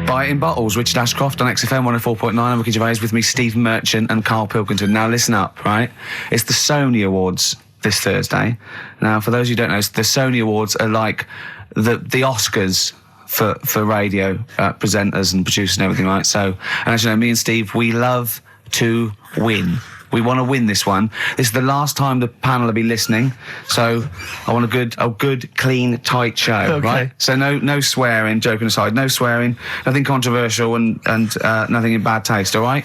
Buy it in bottles. Richard Ashcroft on XFM 104.9. I'm Ricky Gervais, with me, Steve Merchant and Karl Pilkington. Now listen up, right? It's the Sony Awards this Thursday. Now, for those who don't know, the Sony Awards are like the Oscars for radio presenters and producers and everything, right? So, and as you know, me and Steve, we love to win. We want to win this one. This is the last time the panel will be listening, so I want a good, clean, tight show, okay. Right? So no swearing, joking aside, no swearing, nothing controversial and nothing in bad taste, all right?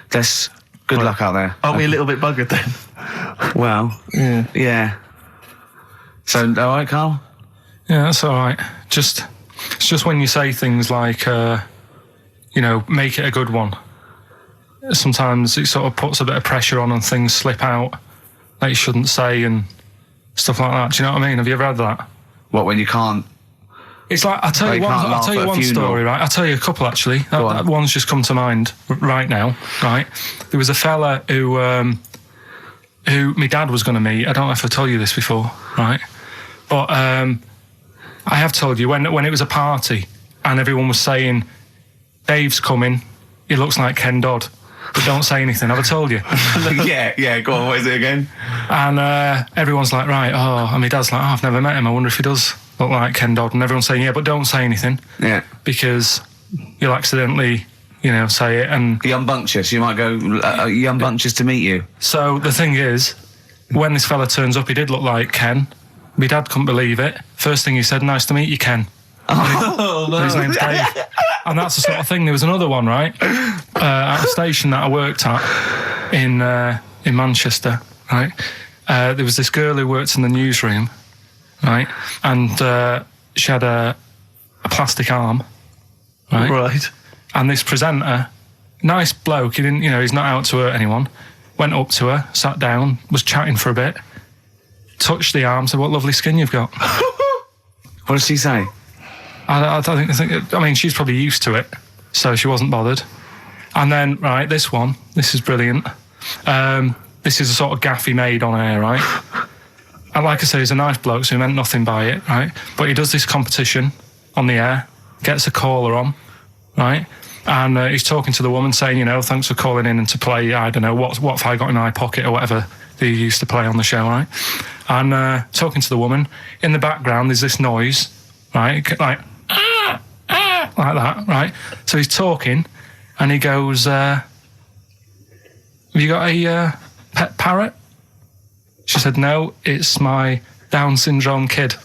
Good luck out there. Aren't we a little bit buggered then? Well, yeah. So, all right, Karl? Yeah, that's all right. It's just when you say things like, make it a good one. Sometimes it sort of puts a bit of pressure on and things slip out that you shouldn't say and stuff like that. Do you know what I mean? Have you ever had that? What, when you can't? It's like, I'll tell you one story, right? I'll tell you a couple, actually. That one's just come to mind right now, right? There was a fella who my dad was going to meet. I don't know if I told you this before, right? But I have told you, when it was a party and everyone was saying, Dave's coming, he looks like Ken Dodd. But don't say anything. Have I told you? yeah, go on, what is it again? And everyone's like, right, and my dad's like, I've never met him, I wonder if he does look like Ken Dodd. And everyone's saying, yeah, but don't say anything. Yeah. Because you'll accidentally, say it. And young bunctious, you might go, young bunctious to meet you. So the thing is, when this fella turns up, he did look like Ken. My dad couldn't believe it. First thing he said, nice to meet you, Ken. Oh, no. His name's Dave. And that's the sort of thing. There was another one, right, at a station that I worked at in Manchester, right? There was this girl who worked in the newsroom, right, and she had a plastic arm, right? Right. And this presenter, nice bloke, he didn't, he's not out to hurt anyone, went up to her, sat down, was chatting for a bit, touched the arm, said, what lovely skin you've got. What did she say? I think, she's probably used to it, so she wasn't bothered. And then, right, this is brilliant. This is a sort of gaff he made on air, right? And like I say, he's a nice bloke, so he meant nothing by it, right? But he does this competition on the air, gets a caller on, right? And he's talking to the woman saying, thanks for calling in and to play, I don't know, what have I got in my pocket or whatever they used to play on the show, right? And talking to the woman, in the background there's this noise, right? Like that, right? So he's talking and he goes, have you got a pet parrot? She said, no, it's my Down syndrome kid.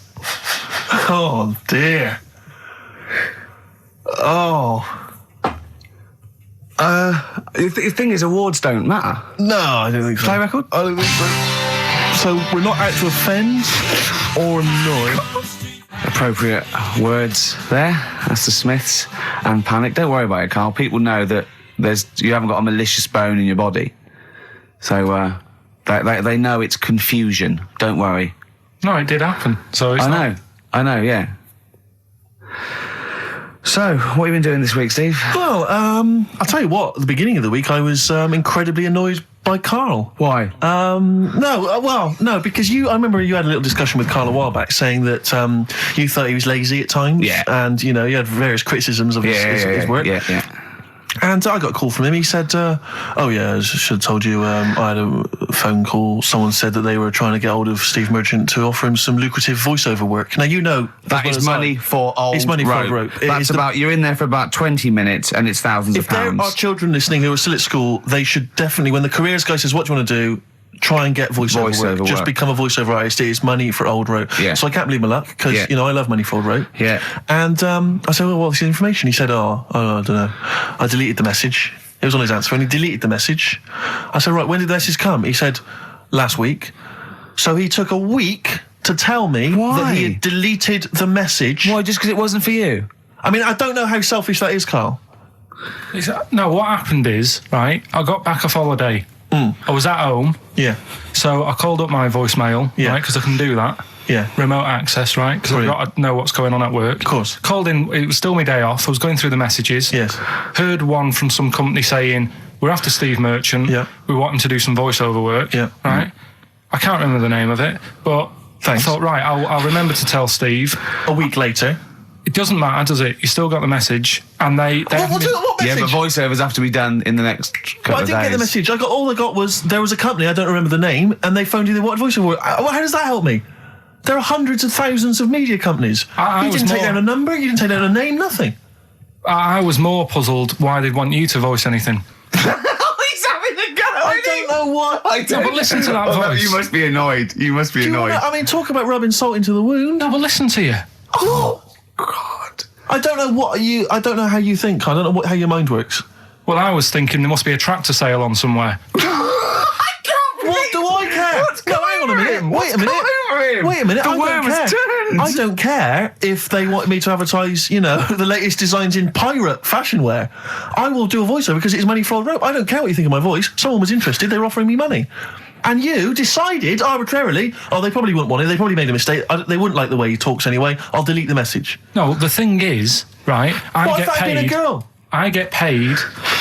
Oh, dear. Oh. The thing is, awards don't matter. No, I don't think so. Play record? I don't think so. So we're not out to offend or annoy. Appropriate words there. That's the Smiths and Panic. Don't worry about it, Karl. People know that you haven't got a malicious bone in your body. So they know it's confusion. Don't worry. No, it did happen. So I know, yeah. So, what have you been doing this week, Steve? Well, I'll tell you what, at the beginning of the week I was incredibly annoyed by Karl. Why? No, because I remember you had a little discussion with Karl a while back saying that you thought he was lazy at times. Yeah. And, you had various criticisms of his work. Yeah. And I got a call from him. He said, I should have told you, I had a phone call. Someone said that they were trying to get hold of Steve Merchant to offer him some lucrative voiceover work. Now, that is money for old rope. It's money for old rope. That's you're in there for about 20 minutes and it's thousands of pounds. If there are children listening who are still at school, they should definitely, when the careers guy says, what do you want to do? Try and get voiceover work. Just become a voiceover artist. It's money for old rope. Yeah. So I can't believe my luck because, I love money for old rope. Yeah. And I said, well, what's the information? He said, I don't know. I deleted the message. It was on his answer and he deleted the message. I said, right, when did the message come? He said, last week. So he took a week to tell me that he had deleted the message. Why, just because it wasn't for you? I mean, I don't know how selfish that is, Karl. No, what happened is, right, I got back off holiday. I was at home. Yeah. So I called up my voicemail, right, because I can do that. Yeah. Remote access, right, because I've got to know what's going on at work. Of course. Called in, it was still my day off. I was going through the messages. Yes. Heard one from some company saying, we're after Steve Merchant. Yeah. We want him to do some voiceover work. Yeah. Right? I can't remember the name of it, but thanks. I thought, right, I'll remember to tell Steve. A week later. It doesn't matter, does it? You still got the message, and they What message? Yeah, but voiceovers have to be done in the next couple Well, I of didn't days. get the message. All I got was there was a company, I don't remember the name, and they phoned you, they wanted voiceover. How does that help me? There are hundreds of thousands of media companies. I You was didn't take more- down a number, you didn't take down a name, nothing. I was more puzzled why they'd want you to voice anything. He's having a go. I don't know why. No, but listen to that No, voice. you must be annoyed. You must be Do you annoyed. wanna, I mean, talk about rubbing salt into the wound. No, but listen to you. Oh, God. I don't know I don't know how you think. I don't know how your mind works. Well, I was thinking there must be a tractor sale on somewhere. What do I care? No, hang on a minute. Wait a minute. Wait a minute. The I worm don't has care. turned. I don't care if they want me to advertise, the latest designs in pirate fashion wear. I will do a voiceover because it's money for old rope. I don't care what you think of my voice. Someone was interested. They were offering me money. And you decided arbitrarily, they probably wouldn't want it. They probably made a mistake. They wouldn't like the way he talks anyway. I'll delete the message. No, the thing is, right, What if I'd been a girl? I get paid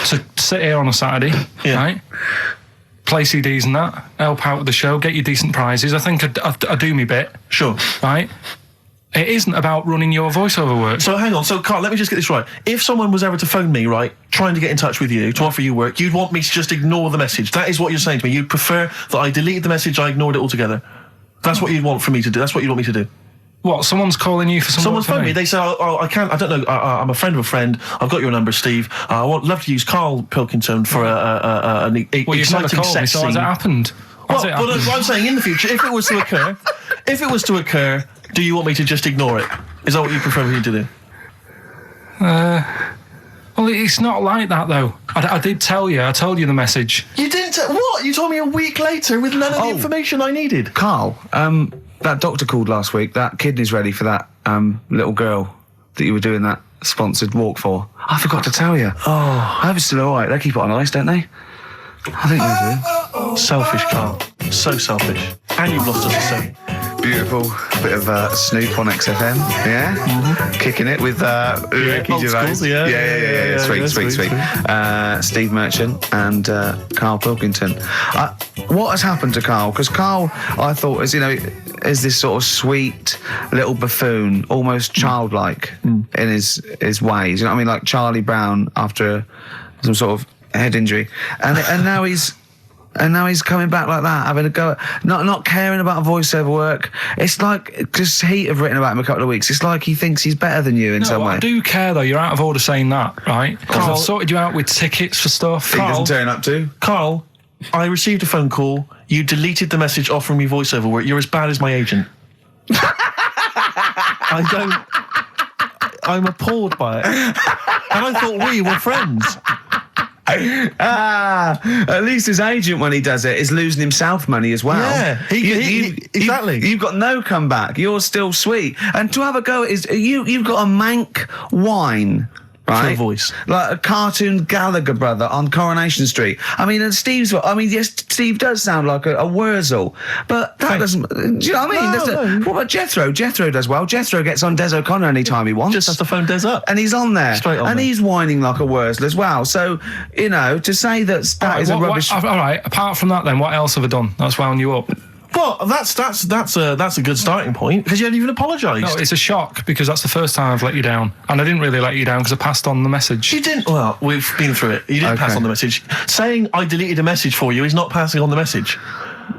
to sit here on a Saturday, Yeah. right? Play CDs and that, help out with the show, get you decent prizes. I think I do me bit, Sure. right? It isn't about running your voiceover work. So hang on. So Karl, let me just get this right. If someone was ever to phone me, right, trying to get in touch with you to offer you work, you'd want me to just ignore the message. That is what you're saying to me. You'd prefer that I deleted the message, I ignored it altogether. That's what you'd want for me to do. That's what you'd want me to do. What, someone's calling you for some Someone's work for phoned me. They say, I can't. I don't know. I'm a friend of a friend. I've got your number, Steve. Love to use Karl Pilkington for an Well, you've never exciting called me, sex so has scene. it happened? Well, Has it but happened? I'm saying in the future, if it was to occur, do you want me to just ignore it? Is that what you prefer me to do? Well, it's not like that, though. I did tell you. I told you the message. You didn't. What? You told me a week later with none of the information I needed. Carl, that doctor called last week. That kidney's ready for that little girl that you were doing that sponsored walk for. I forgot to tell you. Oh, I hope it's still all right. They keep it on ice, don't they? I think they do. Selfish, Karl. So selfish. And you've lost us a set. Beautiful bit of Snoop on XFM, yeah? Mm-hmm. Kicking it with Ricky old Gervais. school, yeah. Sweet. Steve Merchant and Karl Pilkington. What has happened to Karl? Because Karl, I thought, is this sort of sweet little buffoon, almost childlike in his ways. You know what I mean? Like Charlie Brown after some sort of head injury, and now he's. And now he's coming back like that, having a go at not caring about voiceover work. It's like, because Heat have written about him a couple of weeks, it's like he thinks he's better than you in some way. I do care, though. You're out of order saying that, right? Because I've sorted you out with tickets for stuff. He doesn't turn up to. Karl, I received a phone call. You deleted the message offering me voiceover work. You're as bad as my agent. I'm appalled by it. And I thought we were friends. At least his agent, when he does it, is losing himself money as well. Yeah, exactly. You've got no comeback. You're still sweet. And to have a go at you've got a mank whine. Right? Your voice. Like a cartoon Gallagher brother on Coronation Street. I mean, and yes, Steve does sound like a Wurzel, but that doesn't, do you know what I mean? No. What about Jethro? Jethro does well. Jethro gets on Des O'Connor anytime he wants. Just has to phone Des up. And he's on there. Straight on and there. he's whining like a Wurzel as well. So, to say that is a rubbish... all right, apart from that, then, what else have I done that's wound you up? Well, that's a good starting point because you haven't even apologised. No, it's a shock because that's the first time I've let you down. And I didn't really let you down because I passed on the message. You didn't. Well, we've been through it. You didn't pass on the message. Saying I deleted a message for you is not passing on the message.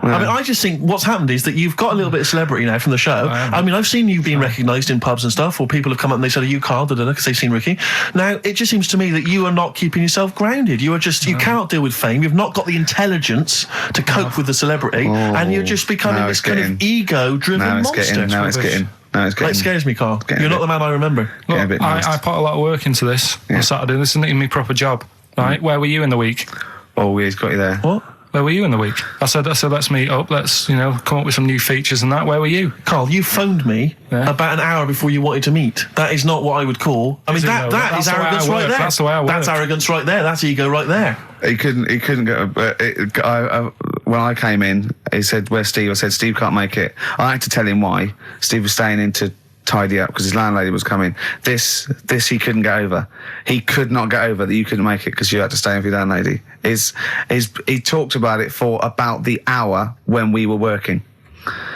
Yeah. I mean, I just think what's happened is that you've got a little bit of celebrity now from the show. I mean, I've seen you being recognised in pubs and stuff, or people have come up and they said, "Are you Karl?" Because they've seen Ricky. Now, it just seems to me that you are not keeping yourself grounded. You are just you cannot deal with fame. You've not got the intelligence to cope with the celebrity, and you're just becoming this kind of ego-driven monster. Now it's getting. It scares me, Karl. You're not the man I remember. Look, I put a lot of work into this on Saturday. This isn't even my proper job, right? Where were you in the week? Oh, he's got you there. What? Where were you in the week? I said, let's meet up. Let's, come up with some new features and that. Where were you? Karl, you phoned me about an hour before you wanted to meet. That is not what I would call. I mean, that is arrogance right there. That's the way I work. That's arrogance right there. That's ego right there. He couldn't go. When I came in, he said, "Where's Steve?" I said, "Steve can't make it." I had to tell him why. Steve was staying in to tidy up because his landlady was coming. This he couldn't get over. He could not get over that you couldn't make it because you had to stay in for your landlady. He talked about it for about the hour when we were working.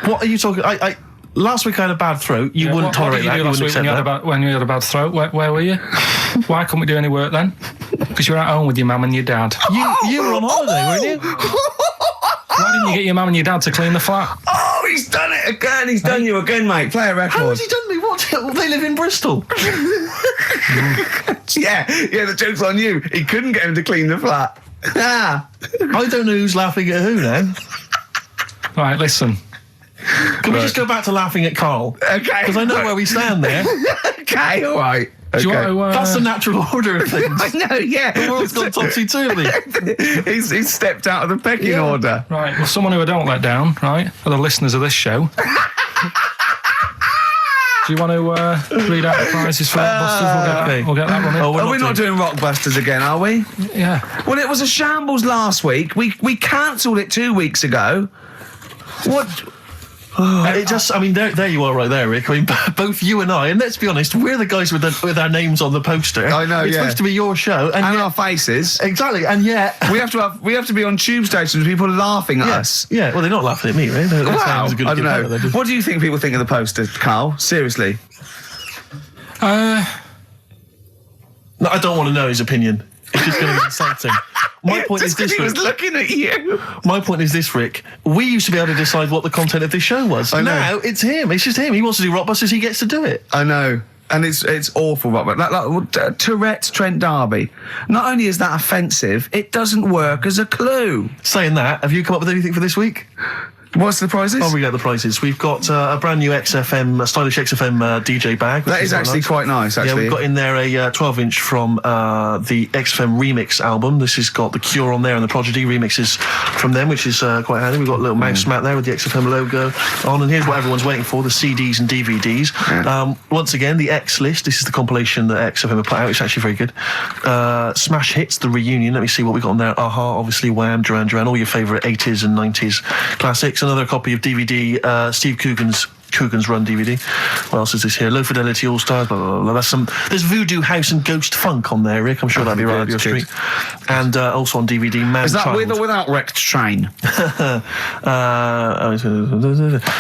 What are you talking? last week I had a bad throat. You wouldn't tolerate that. You wouldn't accept that. When you had a bad throat, where were you? Why couldn't we do any work then? Because you were at home with your mum and your dad. You were on holiday, weren't you? Why didn't you get your mum and your dad to clean the flat? Oh, he's done it again. He's done you again, mate. Play a record. How has he done me? What? They live in Bristol. Yeah, the joke's on you. He couldn't get him to clean the flat. I don't know who's laughing at who now. Right, listen. Can we just go back to laughing at Karl? Okay. Because I know where we stand there. Okay, all right. Do you Okay. want to, That's the natural order of things. I know, yeah. The world's gone topsy-turvy. He's stepped out of the pecking order. Right, well, someone who I don't let down, right, are the listeners of this show. Do you want to read out the prizes for Rockbusters? We'll get that running. Are we not doing Rockbusters again, are we? Yeah. Well, it was a shambles last week. We cancelled it 2 weeks ago. What? There you are right there, Rick. I mean, both you and I, and let's be honest, we're the guys with our names on the poster. I know, It's supposed to be your show. And yet, our faces. exactly, and yet... We have to be on tube stations with people laughing at us. Yeah, well, they're not laughing at me, right? They're saying it was a good I don't know. idea. What do you think people think of the poster, Karl? Seriously. No, I don't want to know his opinion. It's just going to be insulting. My point is this, he was Rick. looking at you. My point is this, Rick. We used to be able to decide what the content of this show was. I know. Now it's him. It's just him. He wants to do Rockbusters. He gets to do it. I know. And it's awful, Robert. Tourette's Trent D'Arby. Not only is that offensive, it doesn't work as a clue. Saying that, have you come up with anything for this week? What's the prizes? Oh, we got the prizes. We've got a brand new XFM, a stylish XFM DJ bag. That is actually quite nice, actually. Yeah, we've got in there a 12-inch from the XFM Remix album. This has got The Cure on there and the Prodigy remixes from them, which is quite handy. We've got a little mouse mat there with the XFM logo on. And here's what everyone's waiting for, the CDs and DVDs. Yeah. Once again, the X List. This is the compilation that XFM have put out. It's actually very good. Smash Hits, the reunion. Let me see what we got on there. Aha, obviously, Wham, Duran Duran, all your favourite 80s and 90s classics. Another copy of DVD, Steve Coogan's Run DVD. What else is this here? Low Fidelity All Stars. Blah, blah, blah. There's Voodoo House and Ghost Funk on there, Rick. I'm sure that'd be right up your street. And also on DVD, Man Is that Child. with or without Wrecked Train?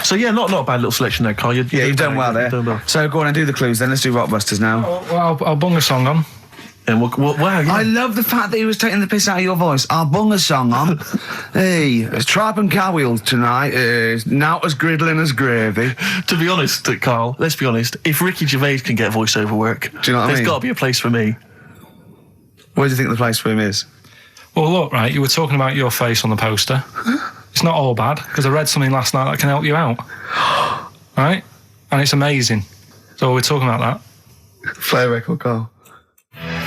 So yeah, not a bad little selection there, Karl. You've done well there. So go on and do the clues then. Let's do Rockbusters now. Well, I'll bung a song on. And wow, yeah. I love the fact that he was taking the piss out of your voice. I'll bung a song on. Hey, it's Tripe and Cowwheels tonight. Not as griddling as gravy. To be honest, Karl, let's be honest. If Ricky Gervais can get voiceover work, Do you know what I there's mean? got to be a place for me. Where do you think the place for him is? Well, look, right, you were talking about your face on the poster. It's not all bad, because I read something last night that can help you out. Right? And it's amazing. So we're talking about that. Play a record, Karl.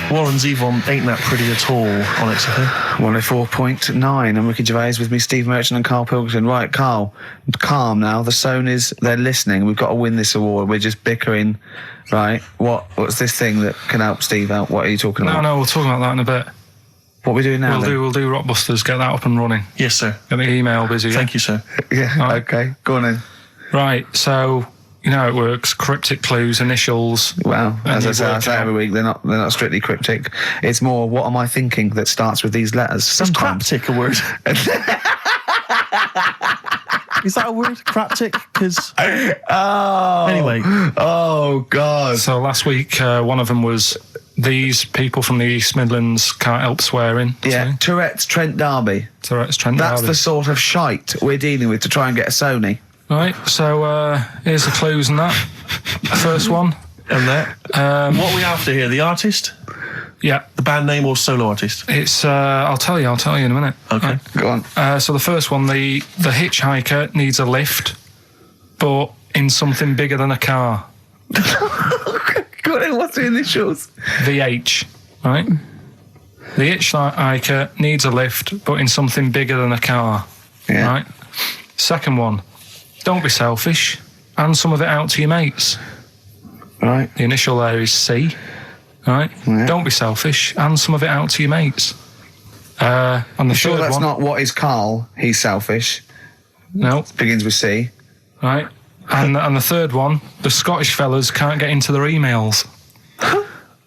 Warren Zevon ain't that pretty at all on XFM. 104.9. I'm Ricky Gervais with me, Steve Merchant and Karl Pilkington. Right, Karl, calm now. The Sonys, they're listening. We've got to win this award. We're just bickering. Right, what's this thing that can help Steve out? What are you talking about? No, we'll talk about that in a bit. What are we doing now? We'll do Rockbusters, get that up and running. Yes, sir. Get the email busy. Thank you, sir. Yeah, Right. okay. Go on then. Right, so you know how it works. Cryptic clues, initials. Well, And as I you say, work out. every week, they're not strictly cryptic. It's more, what am I thinking that starts with these letters? Is Sometimes. craptic a word? Is that a word? Craptic? Because Oh. anyway, Oh, God. So last week, one of them was these people from the East Midlands can't help swearing. Yeah, Tourette's Trent D'Arby. So it's Trent That's D'Arby. the sort of shite we're dealing with to try and get a Sony. Right, so here's the clues and that. First one. and that. What are we after here? The artist? Yeah, The band name or solo artist? it's. I'll tell you in a minute. Okay. Right. Go on. So the first one, the hitchhiker needs a lift, but in something bigger than a car. Go on then, what's the initials? VH, right? The hitchhiker needs a lift, but in something bigger than a car. Yeah. Right. Second one, don't be selfish, and some of it out to your mates. Right. The initial there is C. Right. Yeah. Don't be selfish, and some of it out to your mates. And the Sure, third that's one, not what is Karl. He's selfish. no, Begins with C. right. And the third one, the Scottish fellas can't get into their emails.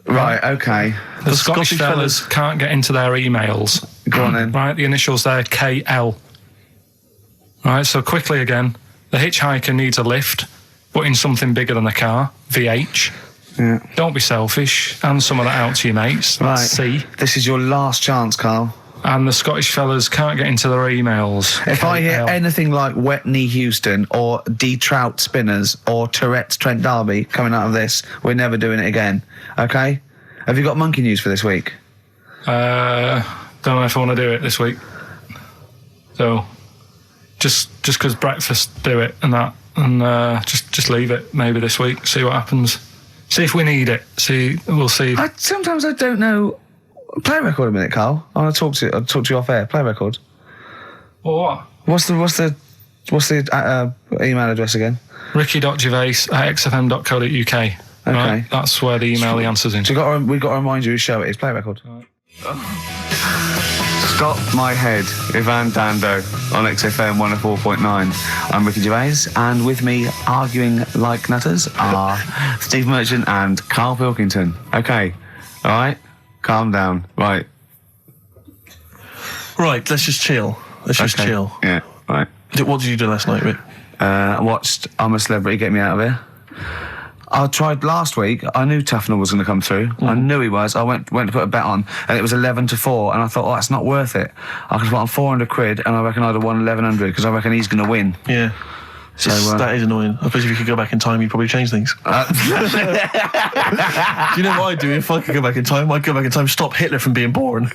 Right, okay. The Scottish fellas can't get into their emails. Go on then. Right, the initials there, KL. Right, so quickly again, the hitchhiker needs a lift, but in something bigger than a car. VH. Yeah. Don't be selfish. Hand some of that out to your mates. Right. See. This is your last chance, Carl. And the Scottish fellas can't get into their emails. If I hear KL. anything like Wet Knee Houston or D Trout Spinners or Tourette's Trent D'Arby coming out of this, we're never doing it again. Okay? Have you got monkey news for this week? Don't know if I want to do it this week. So, just because breakfast do it and that, and just leave it maybe this week. See what happens. See if we need it. We'll see. Sometimes I don't know. Play a record a minute, Carl. I'll talk to you off air. Play a record. Or what? What's the email address again? ricky.gervais@xfm.co.uk. Okay. Right? That's where the email the answer's in. So we've got to remind you whose show it is. Play a record. Right. Stop My Head, Ivan Dando on XFM 104.9. I'm Ricky Gervais, and with me, arguing like nutters, are Steve Merchant and Karl Pilkington. Okay, all right? Calm down. Right. Right, let's just chill. Let's just chill. Yeah, right. What did you do last night, Rick? I watched I'm a Celebrity, Get Me Out of Here. I tried last week. I knew Tufnell was going to come through. I knew he was. I went to put a bet on, and it was 11-4. And I thought, that's not worth it. I could put on 400 quid, and I reckon I'd have won 1,100 because I reckon he's going to win. Yeah. So that is annoying. I suppose if you could go back in time, you'd probably change things. Do you know what I'd do if I could go back in time? I'd go back in time, stop Hitler from being born.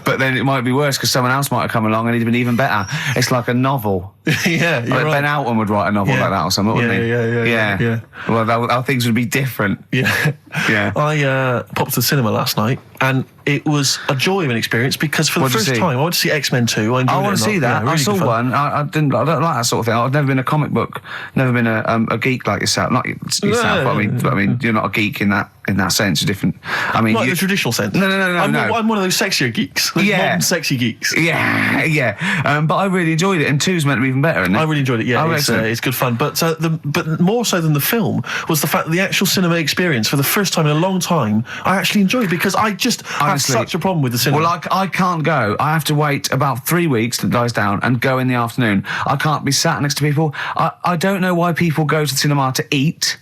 But then it might be worse because someone else might have come along and he'd have been even better. It's like a novel. Yeah, you're Like right. Ben Alton would write a novel like that or something, wouldn't he? Yeah. Well, our things would be different. Yeah. Yeah. I popped to the cinema last night, and it was a joy of an experience because for the What'd you first see? time I went to see X-Men 2. I want to see that. Yeah, I really saw good fun. one. I don't like that sort of thing. I've never been a comic book, never been a geek like yourself. Not yourself, but I mean, you're not a geek in that sense. You're different. I mean, Not in the traditional sense. No. I'm one of those sexier geeks. Those modern sexy geeks. Yeah. But I really enjoyed it, and 2's meant to be even better, isn't it? I really enjoyed it. Yeah, Oh, it's excellent. good fun. But but more so than the film was the fact that the actual cinema experience, for the first time in a long time, I actually enjoyed because I just had Honestly, such a problem with the cinema. Well, I can't go. I have to wait about 3 weeks till it dies down and go in the afternoon. I can't be sat next to people. I don't know why people go to the cinema to eat.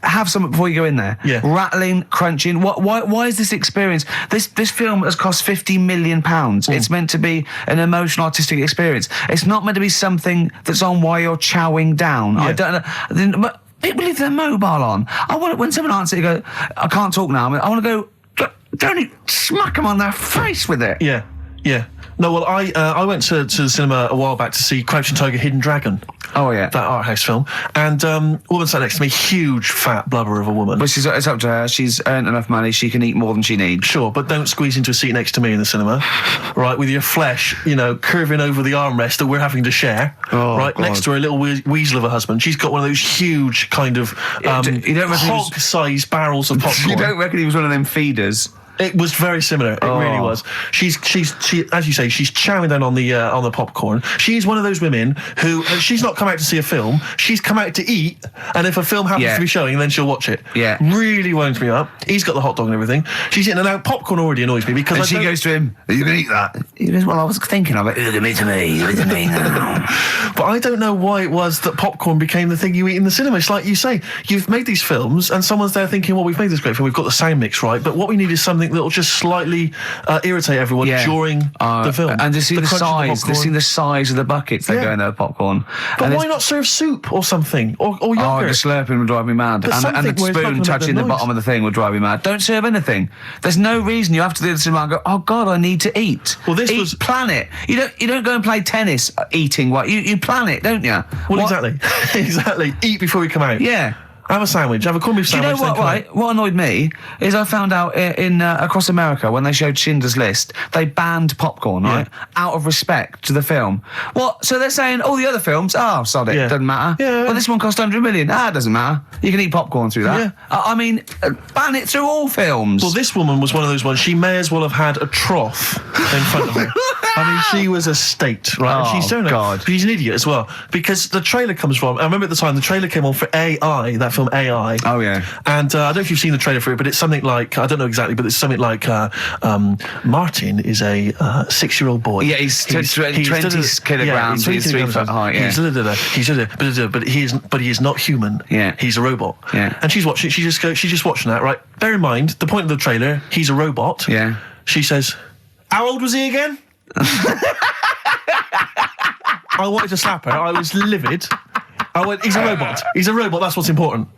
Have something before you go in there. Yeah. Rattling, crunching. Why is this experience? This film has cost £50 million. It's meant to be an emotional, artistic experience. It's not meant to be something that's on while you're chowing down. Yeah. I don't know. But people leave their mobile on. I want when someone answers, you go, I can't talk now. I want to go. Don't smack them on their face with it. Yeah. No, well, I went to the cinema a while back to see Crouching Tiger, Hidden Dragon. Oh yeah. That art house film. And a woman sat next to me, huge fat blubber of a woman. But it's up to her. She's earned enough money. She can eat more than she needs. Sure, but don't squeeze into a seat next to me in the cinema, right? With your flesh, curving over the armrest that we're having to share, right? God. Next to her little weasel of a husband. She's got one of those huge kind of You don't reckon he was- hog-sized barrels of popcorn. You don't reckon he was one of them feeders? It was very similar. It really was. She, as you say, she's chowing down on the popcorn. She's one of those women who she's not come out to see a film. She's come out to eat, and if a film happens to be showing, then she'll watch it. Yeah. Really winds me up. He's got the hot dog and everything. She's eating, and now popcorn already annoys me because And she goes to him, "Are you going to eat that?" He goes, "Well, I was thinking of it. Give it to me. Give it to me now." But I don't know why it was that popcorn became the thing you eat in the cinema. It's like you say, you've made these films, and someone's there thinking, well, we've made this great film, we've got the sound mix right, but what we need is something that will just slightly irritate everyone during the film. And to see the size, the size of the buckets they go in their popcorn. But and why not serve soup or something? Or Oh, yogurt? the slurping would drive me mad. But And the something where it's not spoon gonna make touching the noise. bottom of the thing would drive me mad. Don't serve anything. There's no reason you have to do the cinema and go, "Oh God, I need to eat." Well, this eat, was- plan it. You don't go and play tennis eating what you plan it, don't you? Well, exactly. Exactly. Eat before we come out. Yeah. Have a sandwich. Have a corned beef Do you sandwich. know what? then come out. Right, what annoyed me is I found out in across America when they showed Schindler's List, they banned popcorn, right, out of respect to the film. What? So they're saying all the other films, sod it, Yeah. doesn't matter. Yeah. Well, this one cost 100 million. It doesn't matter. You can eat popcorn through that. Yeah. I mean, ban it through all films. Well, this woman was one of those ones. She may as well have had a trough in front of her. I mean, she was a state, right? Oh, God. She's an idiot as well because the trailer comes from. I remember at the time the trailer came on for AI, that film film AI. Oh, yeah. And I don't know if you've seen the trailer for it, but it's something like, I don't know exactly, but it's something like Martin is a 6-year-old boy. Yeah, he's 20 kilograms, he's 3 foot high, yeah. But he is not human. Yeah. He's a robot. Yeah. And she's just watching that, right? Bear in mind, the point of the trailer, he's a robot. Yeah. She says, how old was he again? I wanted to slap her. I was livid. I went, he's a robot. He's a robot, that's what's important.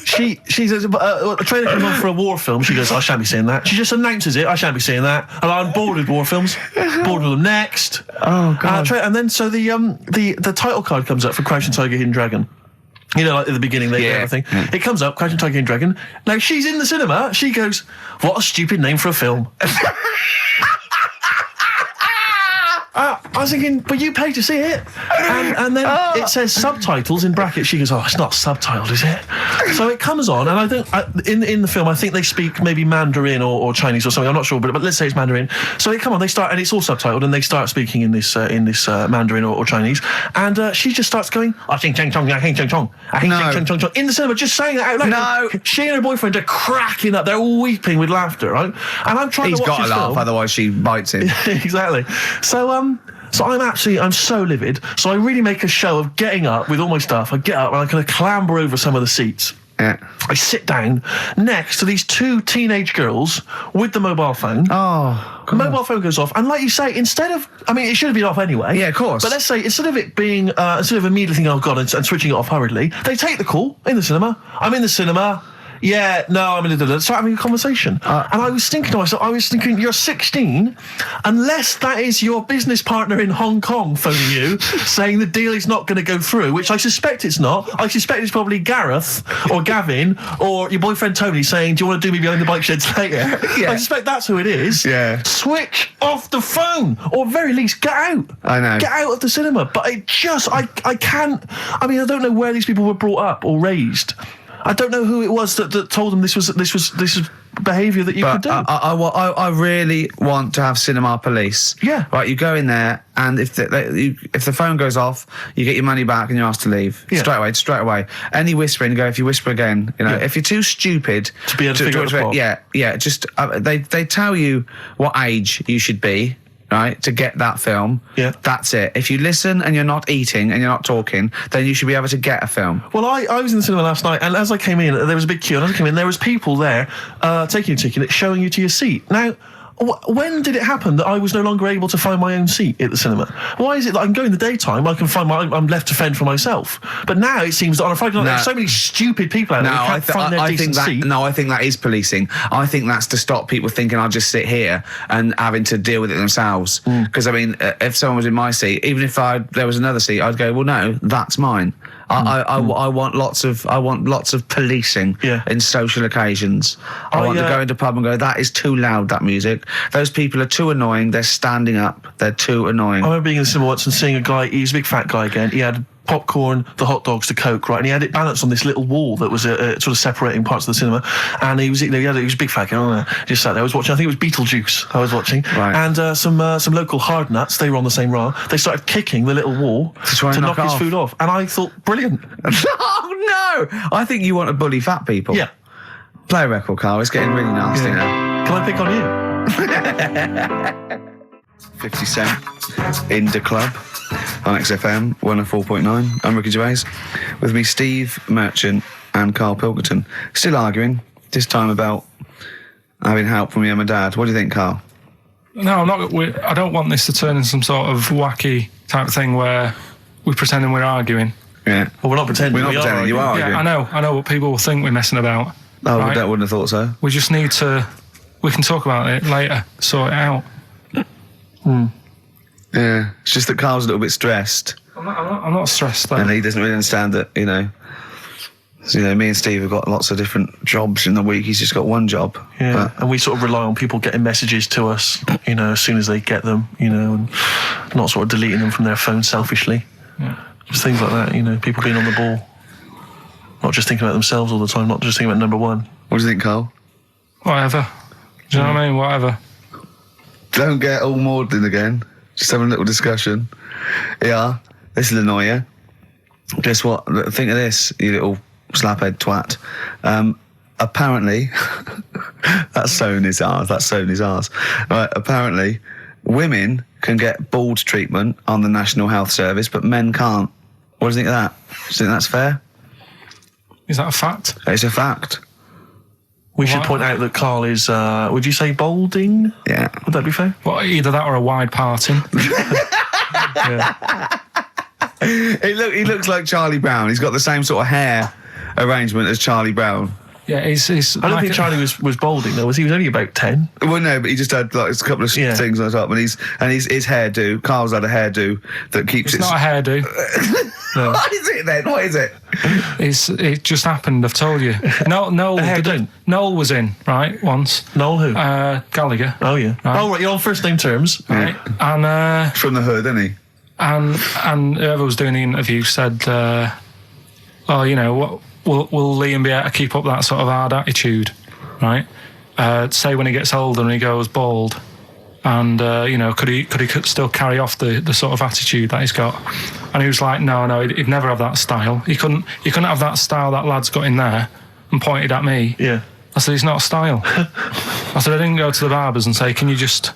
She says, a trailer comes on for a war film. She goes, I shan't be seeing that. She just announces it, I shan't be seeing that. And I'm bored with war films. Bored with them. Next. Oh, God. And then, so the title card comes up for Crouching Tiger, Hidden Dragon. You know, like at the beginning, they everything. Yeah. It comes up, Crouching Tiger, Hidden Dragon. Now, she's in the cinema. She goes, what a stupid name for a film. I was thinking, but you paid to see it. And then it says subtitles in brackets. She goes, oh, it's not subtitled, is it? So it comes on, and I think in the film, I think they speak maybe Mandarin or Chinese or something. I'm not sure, but let's say it's Mandarin. So they start, and it's all subtitled, and they start speaking in this Mandarin or Chinese. And she just starts going, I think cheng chong, I think cheng chong, I think cheng chong chong, in the cinema, just saying that out loud. No. She and her boyfriend are cracking up. They're weeping with laughter, right? And I'm trying to watch this film. He's got to laugh, otherwise she bites him. Exactly. So I'm so livid. So I really make a show of getting up with all my stuff. I get up and I kind of clamber over some of the seats. Yeah. I sit down next to these 2 teenage girls with the mobile phone. Oh, God. Mobile phone goes off, and like you say, it should have been off anyway. Yeah, of course. But let's say instead of it being instead of immediately thinking, oh God, and switching it off hurriedly, they take the call in the cinema. I'm in the cinema. Yeah, no, I'm in the... Start having a conversation. And I was thinking to myself, you're 16, unless that is your business partner in Hong Kong phoning you, saying the deal is not going to go through, which I suspect it's not. I suspect it's probably Gareth or Gavin or your boyfriend Tony saying, do you want to do me behind the bike sheds later? Yeah. I suspect that's who it is. Yeah. Switch off the phone, or at very least get out. I know. Get out of the cinema. But I can't... I mean, I don't know where these people were brought up or raised. I don't know who it was that told them this was behaviour that you could do. I really want to have cinema police. Yeah. Right, you go in there, and if the phone goes off, you get your money back and you're asked to leave. Yeah. Straight away. Any whispering, if you whisper again, if you're too stupid to be able to figure it out. Yeah. Just they tell you what age you should be. Right, to get that film. Yeah. That's it. If you listen and you're not eating and you're not talking, then you should be able to get a film. Well, I was in the cinema last night, and as I came in, there was a big queue, and as I came in, there was people there taking your ticket, showing you to your seat. Now, when did it happen that I was no longer able to find my own seat at the cinema? Why is it that I can go in the daytime, I can find I'm left to fend for myself? But now it seems that on a Friday night, there's so many stupid people out there who can't find their decent seat. No, I think that is policing. I think that's to stop people thinking I'll just sit here and having to deal with it themselves. Because, I mean, if someone was in my seat, even if there was another seat, I'd go, well, no, that's mine. I want lots of policing in social occasions. I want to go into a pub and go, that is too loud, that music. Those people are too annoying. They're standing up. They're too annoying. I remember being in the cinema once and seeing a guy. He's a big fat guy again. He had popcorn, the hot dogs, the Coke, right? And he had it balanced on this little wall that was sort of separating parts of the cinema. And he was a big fat guy. Just sat there. I was watching. I think it was Beetlejuice. I was watching. Right. And some local hard nuts. They were on the same row. They started kicking the little wall to knock his food off. And I thought, brilliant. Oh no! I think you want to bully fat people. Yeah. Play a record, Karl. It's getting really nasty now. Can I pick on you? 50 Cent in the club on XFM 104.9. I'm Ricky Gervais. With me, Steve Merchant and Karl Pilkington. Still arguing, this time about having help from your mum and dad. What do you think, Karl? No, I'm not. I don't want this to turn into some sort of wacky type of thing where we're pretending we're arguing. Yeah. Well, we're not pretending. We're not pretending. You are arguing. Yeah, I know what people will think we're messing about. Oh, right? I wouldn't have thought so. We just need to... We can talk about it later, sort it out. Yeah, it's just that Karl's a little bit stressed. I'm not stressed, though. And he doesn't really understand that, So, me and Steve have got lots of different jobs in the week. He's just got one job. Yeah, and we sort of rely on people getting messages to us, as soon as they get them, and not sort of deleting them from their phone selfishly. Yeah. Just things like that, people being on the ball. Not just thinking about themselves all the time, not just thinking about number one. What do you think, Karl? Whatever. Do you know what I mean? Whatever. Don't get all maudlin again. Just having a little discussion. Yeah, this will annoy you. Guess what? Think of this, you little slaphead twat. Apparently, that's Sony's ours. Right, apparently, women can get bald treatment on the National Health Service, but men can't. What do you think of that? Do you think that's fair? Is that a fact? It's a fact. We should point out that Karl is, would you say balding? Yeah. Would that be fair? Well, either that or a wide parting. Yeah. He looks like Charlie Brown. He's got the same sort of hair arrangement as Charlie Brown. Yeah, he's I don't think Charlie was balding though. He was only about 10. Well, no, but he just had like a couple of things on top, and his hairdo. Carl's had a hairdo that keeps. It's not a hairdo. No. What is it then? What is it? It just happened. I've told you. Noel was in right once. Noel who? Gallagher. Oh yeah. Right. Oh right, you're on first name terms. Right, and From the hood, isn't he? and whoever was doing the interview said, "Oh, you know what? Will Liam be able to keep up that sort of hard attitude, right? Say when he gets older and he goes bald, and you know, could he still carry off the sort of attitude that he's got?" And he was like, "No, he'd never have that style. He couldn't have that style that lad's got in there." And pointed at me. Yeah. I said, "It's not a style." I said, "I didn't go to the barbers and say, can you just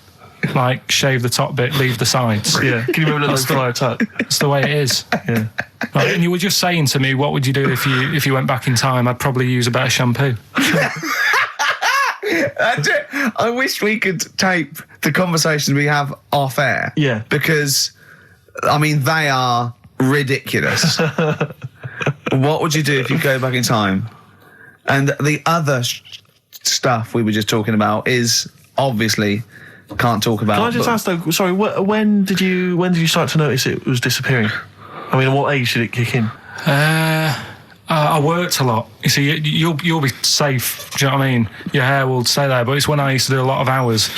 like shave the top bit, leave the sides?" Yeah. Can you remember that Friar Tuck? That's the way it is. Yeah. Right, and you were just saying to me, what would you do if you went back in time? I'd probably use a better shampoo. I wish we could tape the conversations we have off air. Yeah. Because, I mean, they are ridiculous. What would you do if you go back in time? And the other stuff we were just talking about is obviously can't talk about. Can I just ask though? Sorry, when did you start to notice it was disappearing? I mean, at what age did it kick in? I worked a lot. You see, you'll be safe. Do you know what I mean? Your hair will stay there. But it's when I used to do a lot of hours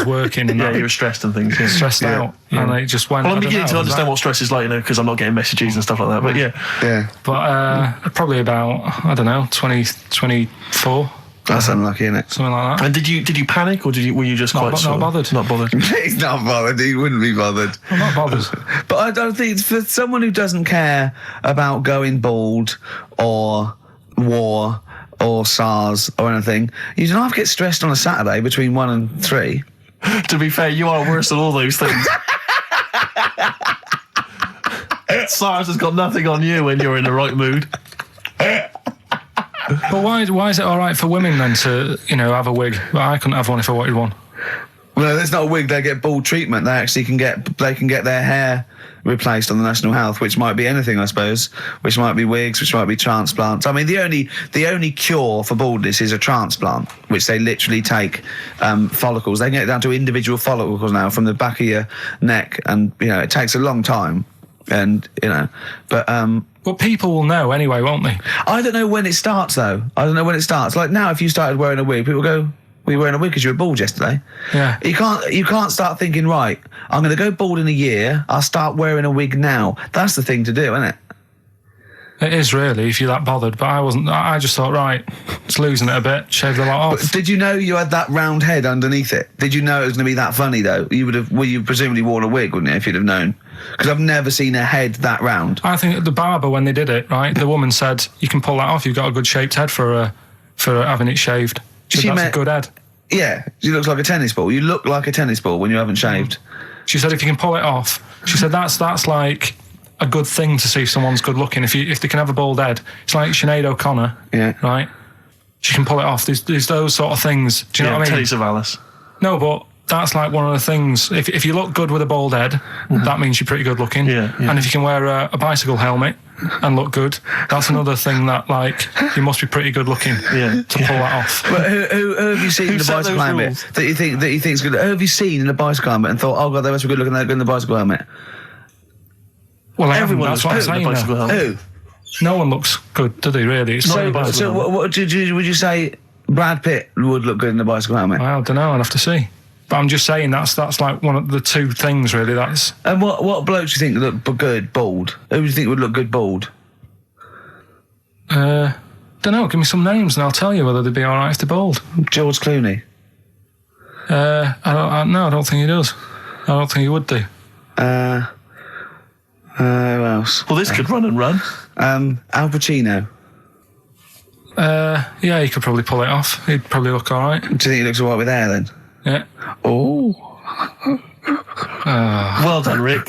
working. And Yeah, you were stressed and things. Yeah. stressed out, and it just went. Well, I'm beginning to know, understand what stress is like, you know, because I'm not getting messages and stuff like that. But yeah. Yeah. But probably about 24. That's unlucky, isn't it? Something like that. And did you panic, or were you just Not bothered. Not bothered. He's not bothered. He wouldn't be bothered. I'm not bothered. But I don't think for someone who doesn't care about going bald or war or SARS or anything, you don't have to get stressed on a Saturday between 1 and 3. To be fair, you are worse than all those things. SARS has got nothing on you when you're in the right mood. But why is it all right for women then to have a wig? But I couldn't have one if I wanted one. Well, there's not a wig. They get bald treatment. They actually can get their hair replaced on the National Health, which might be anything, I suppose. Which might be wigs, which might be transplants. I mean, the only cure for baldness is a transplant, which they literally take follicles. They can get down to individual follicles now from the back of your neck, and it takes a long time. And but people will know anyway, won't they? I don't know when it starts though. I don't know when it starts. Like now, if you started wearing a wig, people go, "Were you wearing a wig because you were bald yesterday?" Yeah. You can't start thinking, right, I'm going to go bald in a year. I'll start wearing a wig now. That's the thing to do, isn't it? It is really, if you're that bothered. But I wasn't. I just thought, right, it's losing it a bit. Shave the lot off. But did you know you had that round head underneath it? Did you know it was going to be that funny though? You presumably worn a wig, wouldn't you, if you'd have known? Because I've never seen a head that round. I think the barber, when they did it, right, the woman said, "You can pull that off. You've got a good shaped head for having it shaved." That's a good head. Yeah, she looks like a tennis ball. You look like a tennis ball when you haven't shaved. She said, if you can pull it off, she said that's like a good thing to see if someone's good looking. If they can have a bald head, it's like Sinead O'Connor, right? She can pull it off. There's those sort of things. Do you know what I mean? Telly Savalas. No, but that's like one of the things. If you look good with a bald head, that means you're pretty good looking. Yeah. And if you can wear a bicycle helmet and look good, that's another thing that you must be pretty good looking to pull that off. But who have you seen in the bicycle helmet that you think's good? Who have you seen in a bicycle helmet and thought, oh god, they must be good looking, they're good in the bicycle helmet? Well, everyone that's what I'm saying. Who? No one looks good, do they? Really? It's So would you say Brad Pitt would look good in a bicycle helmet? I don't know. I'll have to see. But I'm just saying that's like one of the two things really. That's. And what blokes do you think look good bald? Who do you think would look good bald? Don't know. Give me some names and I'll tell you whether they'd be all right if they're bald. George Clooney. I don't think he does. I don't think he would do. Who else? Well, this could run and run. Al Pacino. Yeah, he could probably pull it off. He'd probably look all right. Do you think he looks all right with hair then? Yeah. Oh. Well done, Rick.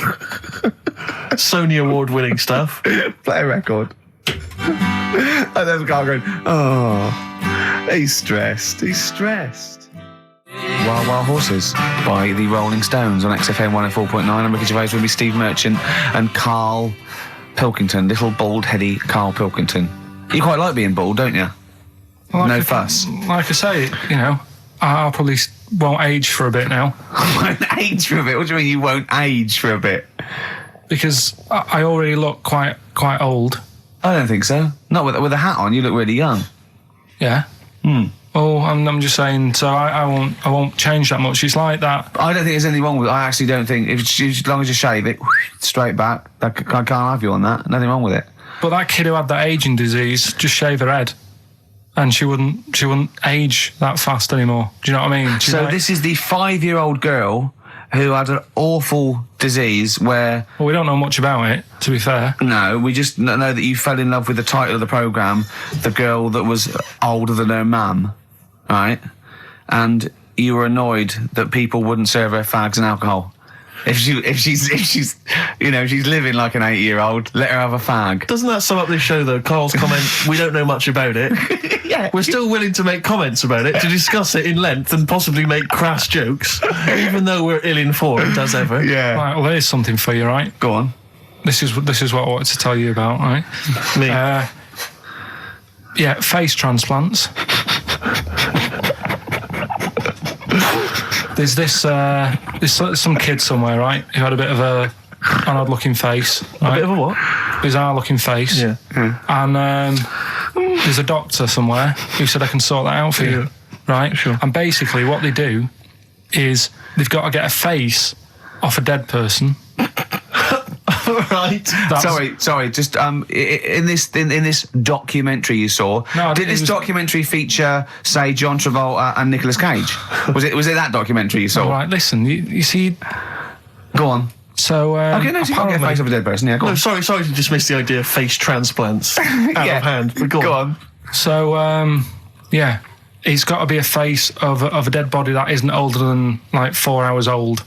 Sony award-winning stuff. Play a record. And there's Karl going, oh, he's stressed. Wild Wild Horses by the Rolling Stones on XFM 104.9. I'm Ricky Gervais with me, Steve Merchant and Karl Pilkington, little bald-heady Karl Pilkington. You quite like being bald, don't you? No fuss. Like I say, I'll probably won't age for a bit now. Won't age for a bit? What do you mean you won't age for a bit? Because I already look quite old. I don't think so. Not with a hat on, you look really young. Yeah. Oh, I'm just saying. So I won't change that much. It's like that. I don't think there's anything wrong with it. I actually don't think. As long as you shave it straight back, I can't have you on that. Nothing wrong with it. But that kid who had that aging disease, just shave her head, and she wouldn't age that fast anymore. Do you know what I mean? So this is the 5-year-old girl who had an awful disease where... Well, we don't know much about it, to be fair. No, we just know that you fell in love with the title of the programme, the girl that was older than her mum, right? And you were annoyed that people wouldn't serve her fags and alcohol. If she's living like an 8-year-old, let her have a fag. Doesn't that sum up this show, though? Karl's comment, we don't know much about it. Yeah. We're still willing to make comments about it, to discuss it in length and possibly make crass jokes, even though we're ill-informed, as ever. Yeah. Right, well, there's something for you, right? Go on. This is what I wanted to tell you about, right? Me. Yeah, face transplants. There's there's some kid somewhere, right, who had a bit of an odd-looking face. Right? A bit of a what? Bizarre-looking face. Yeah. And there's a doctor somewhere who said I can sort that out for you, right? Sure. And basically what they do is they've got to get a face off a dead person. Right. Sorry. Just in this documentary you saw, did this documentary feature, say, John Travolta and Nicolas Cage? Was it that documentary you saw? All right. Listen, you see. Go on. So okay, no, so you can't get a face of a dead person. Yeah, go on. No, sorry to dismiss the idea of face transplants out of hand. But go on. So yeah, it's got to be a face of a dead body that isn't older than like 4 hours old.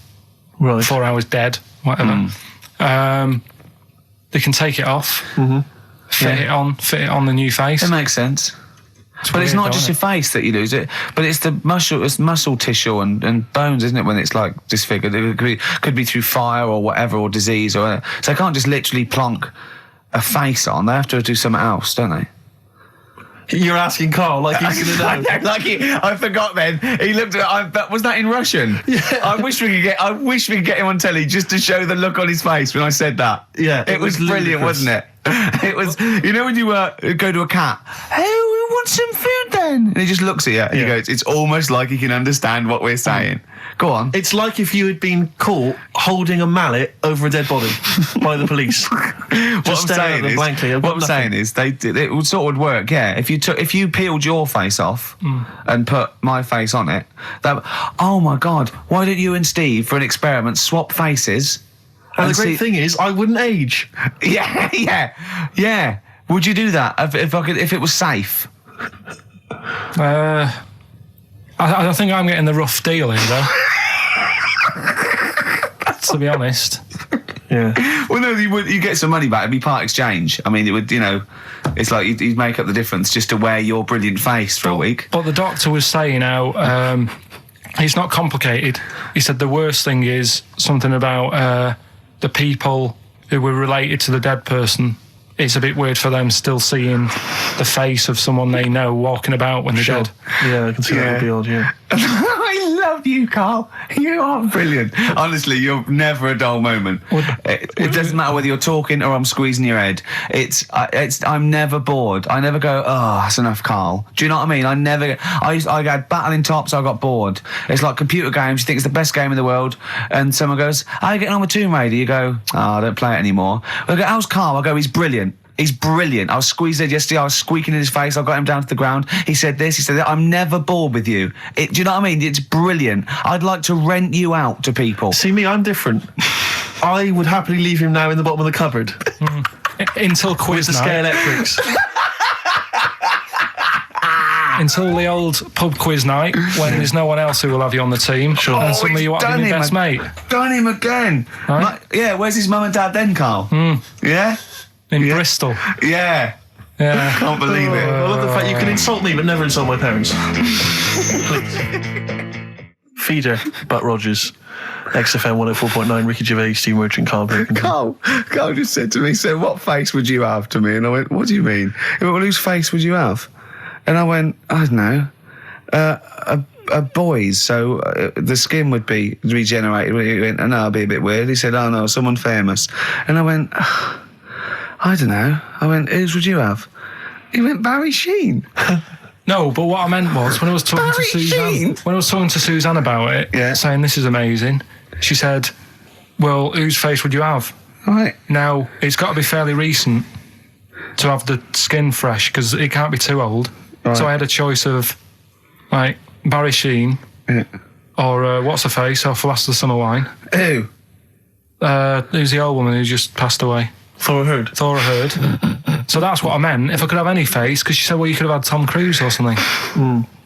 Right. 4 hours dead, whatever. They can take it off, fit it on the new face. It makes sense. But it's not just your face that you lose it, but it's the muscle tissue and bones, isn't it? When it's like disfigured, it could be through fire or whatever, or disease or whatever. So they can't just literally plonk a face on. They have to do something else, don't they? You're asking Karl like he's going to know. I forgot. Then he looked at. Was that in Russian? Yeah. I wish we could get him on telly just to show the look on his face when I said that. Yeah, it was brilliant, wasn't it? It was. You know when you go to a cat. Hey, we want some food then. And he just looks at you and he goes. It's almost like he can understand what we're saying. Go on. It's like if you had been caught holding a mallet over a dead body by the police. What I'm saying is, it would sort of work. Yeah, if you peeled your face off and put my face on it, oh my God, why don't you and Steve for an experiment swap faces? And the great thing is, I wouldn't age. Yeah. Would you do that if it was safe? I think I'm getting the rough deal here, though. To be honest. Yeah. Well, no, you get some money back. It'd be part exchange. I mean, it would, it's like you'd make up the difference just to wear your brilliant face for a week. But the doctor was saying how it's not complicated. He said the worst thing is something about the people who were related to the dead person. It's a bit weird for them still seeing the face of someone they know walking about when they're dead. Yeah, I can see that would be odd, yeah. I love you, Karl. You are brilliant. Honestly, you're never a dull moment. It doesn't matter whether you're talking or I'm squeezing your head. I'm never bored. I never go, oh, that's enough, Karl. Do you know what I mean? I had battling tops, I got bored. It's like computer games. You think it's the best game in the world, and someone goes, how are you getting on with Tomb Raider? You go, oh, I don't play it anymore. I go, how's Karl? I go, he's brilliant. He's brilliant. I was squeezed it yesterday. I was squeaking in his face. I got him down to the ground. He said this. He said that. I'm never bored with you. Do you know what I mean? It's brilliant. I'd like to rent you out to people. See me, I'm different. I would happily leave him now in the bottom of the cupboard. Until quiz with the night. Scalextrics. until the old pub quiz night when there's no one else who will have you on the team. Sure. And suddenly you want to be my best mate. Done him again. Right? Yeah, where's his mum and dad then, Karl? Yeah? In Bristol. Yeah. Yeah. Can't believe it. I love the fact you can insult me but never insult my parents. Feeder, Butt Rogers, XFM 104.9, Ricky Gervais, Steve Merchant, Karl Pilkington. Karl just said to me, so what face would you have to me? And I went, what do you mean? He went, well, whose face would you have? And I went, I don't know, a boy's, so the skin would be regenerated. He went, oh, no, it'll be a bit weird. He said, oh no, someone famous. And I went, I don't know. I went, whose would you have? He went, Barry Sheen. No, but what I meant was when I was talking Barry to Suzanne, Sheen? when I was talking to Suzanne about it, Yeah. saying this is amazing, she said, well, whose face would you have? Right. Now, it's got to be fairly recent to have the skin fresh because it can't be too old. Right. So I had a choice of, like, Barry Sheen Yeah. or what's her face off Last of the Summer Wine. Who? Who's the old woman who just passed away? Thora Heard. Thora Heard. So that's what I meant. If I could have any face, because she said, well, you could have had Tom Cruise or something.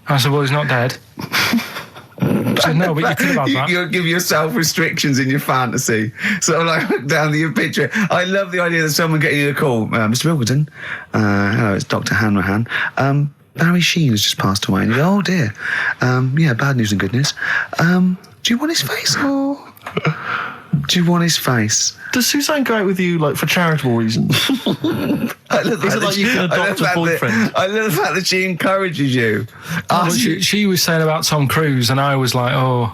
I said, well, he's not dead. She said, no, but you could have had that. You give yourself restrictions in your fantasy. Sort of like look down your picture. I love the idea that someone getting you a call. Mr. Pilkington. Hello, it's Dr. Hanrahan. Barry Sheen has just passed away. And you go, oh dear. Yeah, bad news and good news. Do you want his face or... Do you want his face? Does Suzanne go out with you like for charitable reasons? Is it like you can adopt a boyfriend? I love the fact that she encourages you. Well, she was saying about Tom Cruise, and I was like, oh,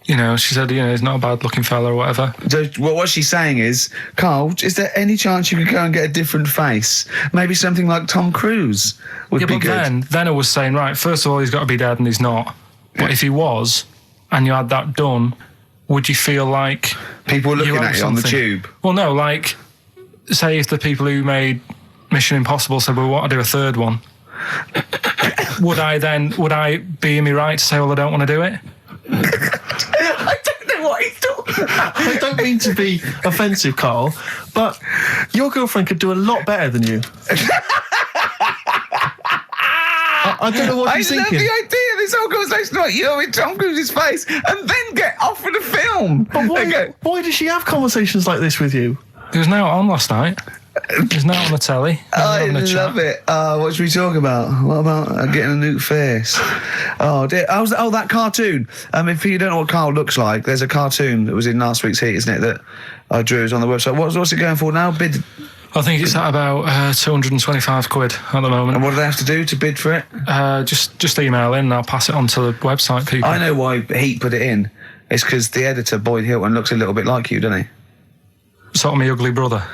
you know, she said, you know, he's not a bad looking fella or whatever. Well, what she's saying is, Karl, is there any chance you could go and get a different face? Maybe something like Tom Cruise would be good. Then I was saying, right, first of all, he's got to be dead and he's not. But if he was, and you had that done, would you feel like... People looking at you on the tube. Well, no, like, say if the people who made Mission Impossible said, well, we want to do a third one, would I be in me right to say, well, I don't want to do it? I don't know what he's talking about. I don't mean to be offensive, Karl, but your girlfriend could do a lot better than you. I don't know what she's thinking. I love the idea of this whole conversation about you in Tom Cruise's face and then get offered a film. But why does she have conversations like this with you? It was now on last night. It was now on the telly. I love it. What should we talk about? What about getting a new face? Oh, dear. That cartoon. If you don't know what Karl looks like, there's a cartoon that was in last week's Heat, isn't it, that I drew. It's on the website. What's it going for now? Bid... I think it's at about £225 at the moment. And what do they have to do to bid for it? Just email in and I'll pass it on to the website people. I know why Heat put it in. It's because the editor, Boyd Hilton, looks a little bit like you, doesn't he? Sort of my ugly brother.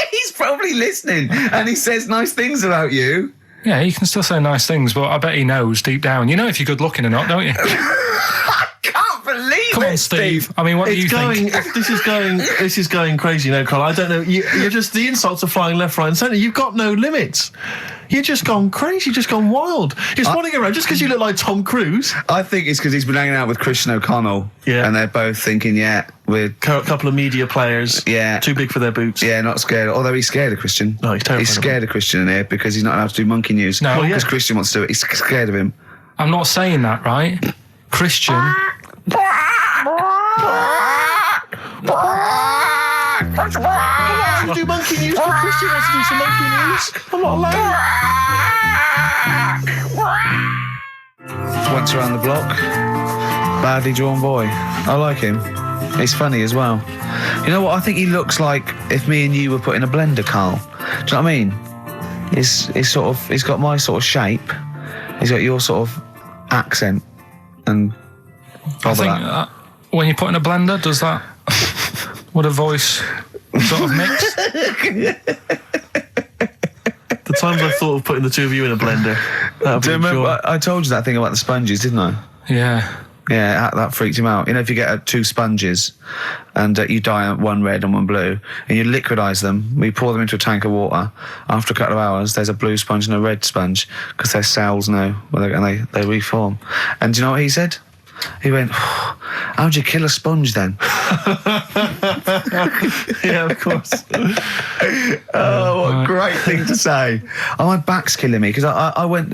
He's probably listening and he says nice things about you. Yeah, he can still say nice things, but I bet he knows deep down. You know if you're good looking or not, don't you? I can't believe Come on, Steve. I mean, what do you think? This is going crazy now, Karl. I don't know. You're just, the insults are flying left, right, and centre. You've got no limits. You've just gone crazy. You've just gone wild. You're swanning around just because you look like Tom Cruise. I think it's because he's been hanging out with Christian O'Connell. Yeah. And they're both thinking, yeah, we're... A couple of media players. Yeah. Too big for their boots. Yeah, not scared. Although he's scared of Christian. No, he's terrified. He's scared of Christian in here because he's not allowed to do monkey news. No. Because Christian wants to do it. He's scared of him. I'm not saying that, right? Christian... You do monkey news, but Christian wants to do some monkey news. I'm not allowed. Once around the block, badly drawn boy. I like him. He's funny as well. You know what? I think he looks like if me and you were put in a blender, Karl. Do you know what I mean? He's got my sort of shape. He's got your sort of accent and. I think when you put in a blender, does that would a voice sort of mix? The times I've thought of putting the two of you in a blender. Do you remember? I told you that thing about the sponges, didn't I? Yeah. Yeah, that freaked him out. You know, if you get two sponges and you dye one red and one blue, and you liquidize them, we pour them into a tank of water. After a couple of hours, there's a blue sponge and a red sponge because their cells know, and they reform. And do you know what he said? He went, how'd you kill a sponge then? Yeah, of course. Oh, what a great thing to say. Oh, my back's killing me because I went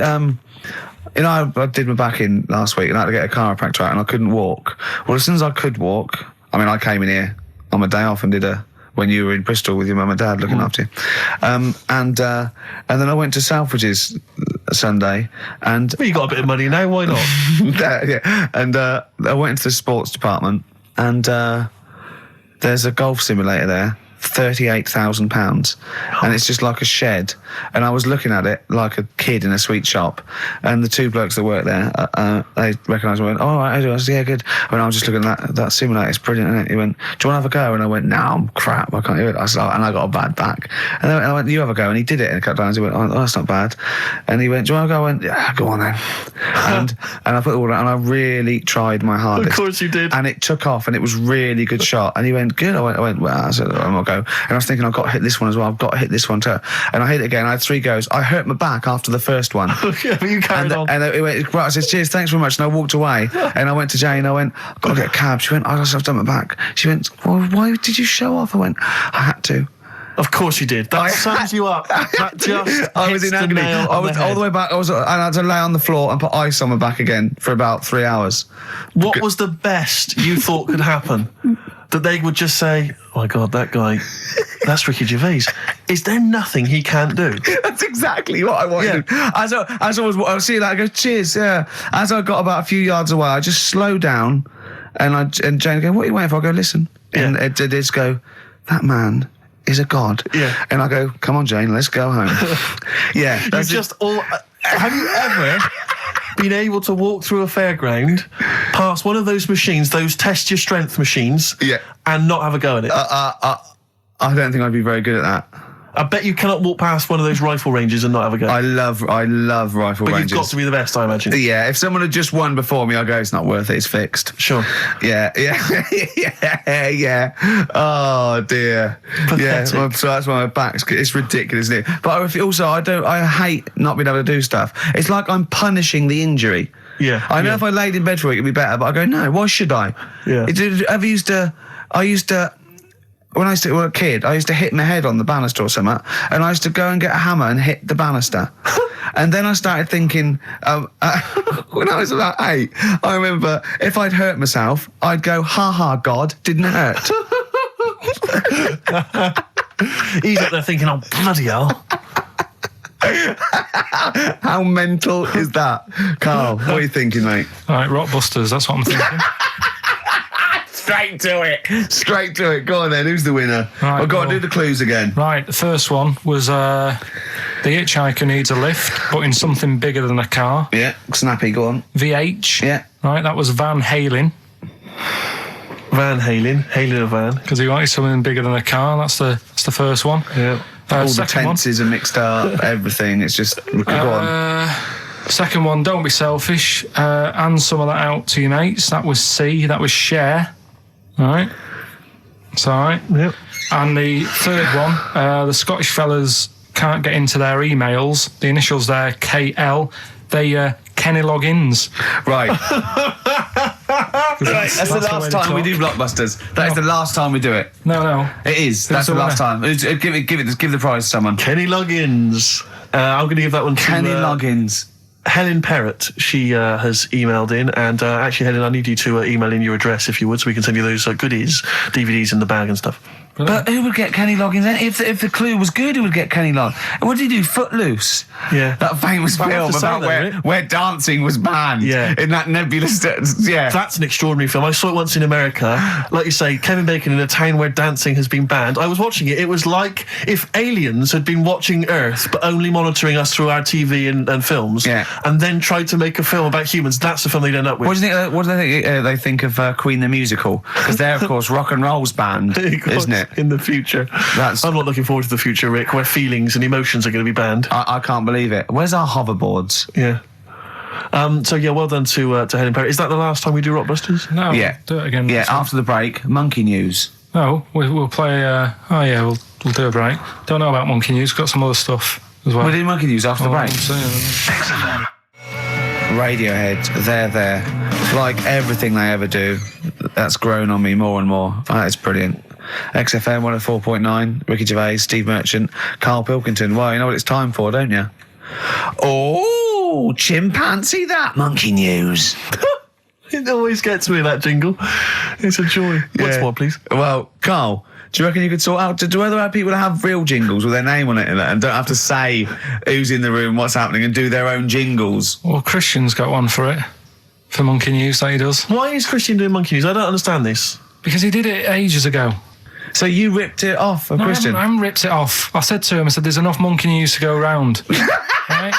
You know, I did my back in last week and I had to get a chiropractor out and I couldn't walk. Well, as soon as I could walk, I mean, I came in here on my day off and did when you were in Bristol with your mum and dad looking after you. And then I went to Selfridges Sunday and... Well, you got a bit of money now, why not? yeah. And I went into the sports department and there's a golf simulator there. £38,000 and it's just like a shed, and I was looking at it like a kid in a sweet shop, and the two blokes that work there they recognised me and went, "Oh, right, I said, yeah, good." When I was just looking at that simulator, it's brilliant, isn't it? He went, "Do you want to have a go?" And I went, "No, I'm crap, I can't do it." I said, and I got a bad back, and then I went, "You have a go," and he did it in a couple of times. He went, "Oh, that's not bad," and he went, "Do you want to go?" I went, "Yeah, go on then." and I put it all out and I really tried my hardest. Of course you did. And it took off and it was really good shot, and he went, "Good." I went, "Well," I said, "I'm gonna go," and I was thinking, I've got to hit this one as well. I've got to hit this one too. And I hit it again. I had 3 goes. I hurt my back after the first one. Yeah, but you carried on. And it went, right, I said, "Cheers, thanks very much." And I walked away. And I went to Jane. I went, "I've got to get a cab." She went, "I've done my back." She went, "Well, why did you show off?" I went, "I had to." Of course you did. That sums you up. That just I was in agony. I was all the way back. And I had to lay on the floor and put ice on my back again for about 3 hours. What was the best you thought could happen? That they would just say, "Oh my God, that guy, that's Ricky Gervais. Is there nothing he can't do?" That's exactly what I wanted. Yeah. As I was seeing that, I go, "Cheers, yeah." As I got about a few yards away, I just slowed down, and Jane go, "What are you waiting for?" I go, "Listen," and it did go, "That man is a god." Yeah. And I go, "Come on, Jane, let's go home." Yeah. Have you ever been able to walk through a fairground past one of those machines, those test your strength machines, and not have a go at it? I don't think I'd be very good at that. I bet you cannot walk past one of those rifle ranges and not have a go. I love rifle but ranges. You've got to be the best, I imagine. Yeah, if someone had just won before me, I go, "It's not worth it, it's fixed." Sure. Yeah. Oh dear. Pathetic. Yeah, so that's why my back's. It's ridiculous, isn't it? But I hate not being able to do stuff. It's like I'm punishing the injury. Yeah. I know if I laid in bed for a week it'd be better, but I go, no, why should I? Yeah. When I was a kid, I used to hit my head on the banister or something, and I used to go and get a hammer and hit the banister. And then I started thinking, when I was about 8, I remember if I'd hurt myself, I'd go, "Ha ha, God, didn't hurt." He's up there thinking, "Oh, bloody hell." How mental is that? Carl, what are you thinking, mate? All right, Rockbusters, that's what I'm thinking. Straight to it. Go on then, who's the winner? Right, Go on, do the clues again. Right, the first one was the hitchhiker needs a lift, but in something bigger than a car. Yeah, snappy, go on. VH. Yeah. Right, that was Van Halen. Van Halen, hailing a van. Because he wanted something bigger than a car. That's the first one. Yeah. All the Second one. tenses are mixed up, everything. It's just, go on. Second one, don't be selfish. And some of that out to your mates. That was C. That was share. All right. It's all right. Yep. And the third one, the Scottish fellas can't get into their emails. The initials there, KL. They Kenny Loggins. Right. That's the last time we do Blockbusters. That is the last time we do it. No. It is. That's the last time. Give the prize to someone. Kenny Loggins. I'm going to give that one to Kenny Loggins. Helen Perrott. She has emailed in, and actually, Helen, I need you to email in your address if you would, so we can send you those goodies, DVDs in the bag and stuff. But who would get Kenny Loggins then? If the clue was good, who would get Kenny Loggins? And what did he do? Footloose. Yeah. That famous But I have film to say about that, where dancing was banned. Yeah. In that nebulous... Yeah. That's an extraordinary film. I saw it once in America. Like you say, Kevin Bacon in a town where dancing has been banned. I was watching it. It was like if aliens had been watching Earth, but only monitoring us through our TV and films, and then tried to make a film about humans. That's the film they'd end up with. What do you think? What do they think of Queen the musical? Because they're, of course, rock and roll's banned, isn't it? In the future. I'm not looking forward to the future, Rick, where feelings and emotions are going to be banned. I can't believe it. Where's our hoverboards? Yeah. So yeah, well done to Helen Perry. Is that the last time we do Rockbusters? No. Yeah. Do it again. Yeah. After the break, Monkey News. No, we'll play. We'll do a break. Don't know about Monkey News. Got some other stuff as well. We'll do Monkey News after the break. XFM. Radiohead, they're there. Like everything they ever do, that's grown on me more and more. That is brilliant. XFM 104.9, Ricky Gervais, Steve Merchant, Karl Pilkington. Well, you know what it's time for, don't you? Oh! Oh, chimpanzee that monkey news. It always gets me, that jingle. It's a joy. What's Yeah. more, please? Well, Carl, do you reckon you could sort out, do other people have real jingles with their name on it and don't have to say who's in the room, what's happening, and do their own jingles? Well, Christian's got one for it, for Monkey News, that he does. Why is Christian doing monkey news? I don't understand this. Because he did it ages ago. So you ripped it off of No, Christian? I haven't ripped it off. I said to him, I said, there's enough Monkey News to go around. Right?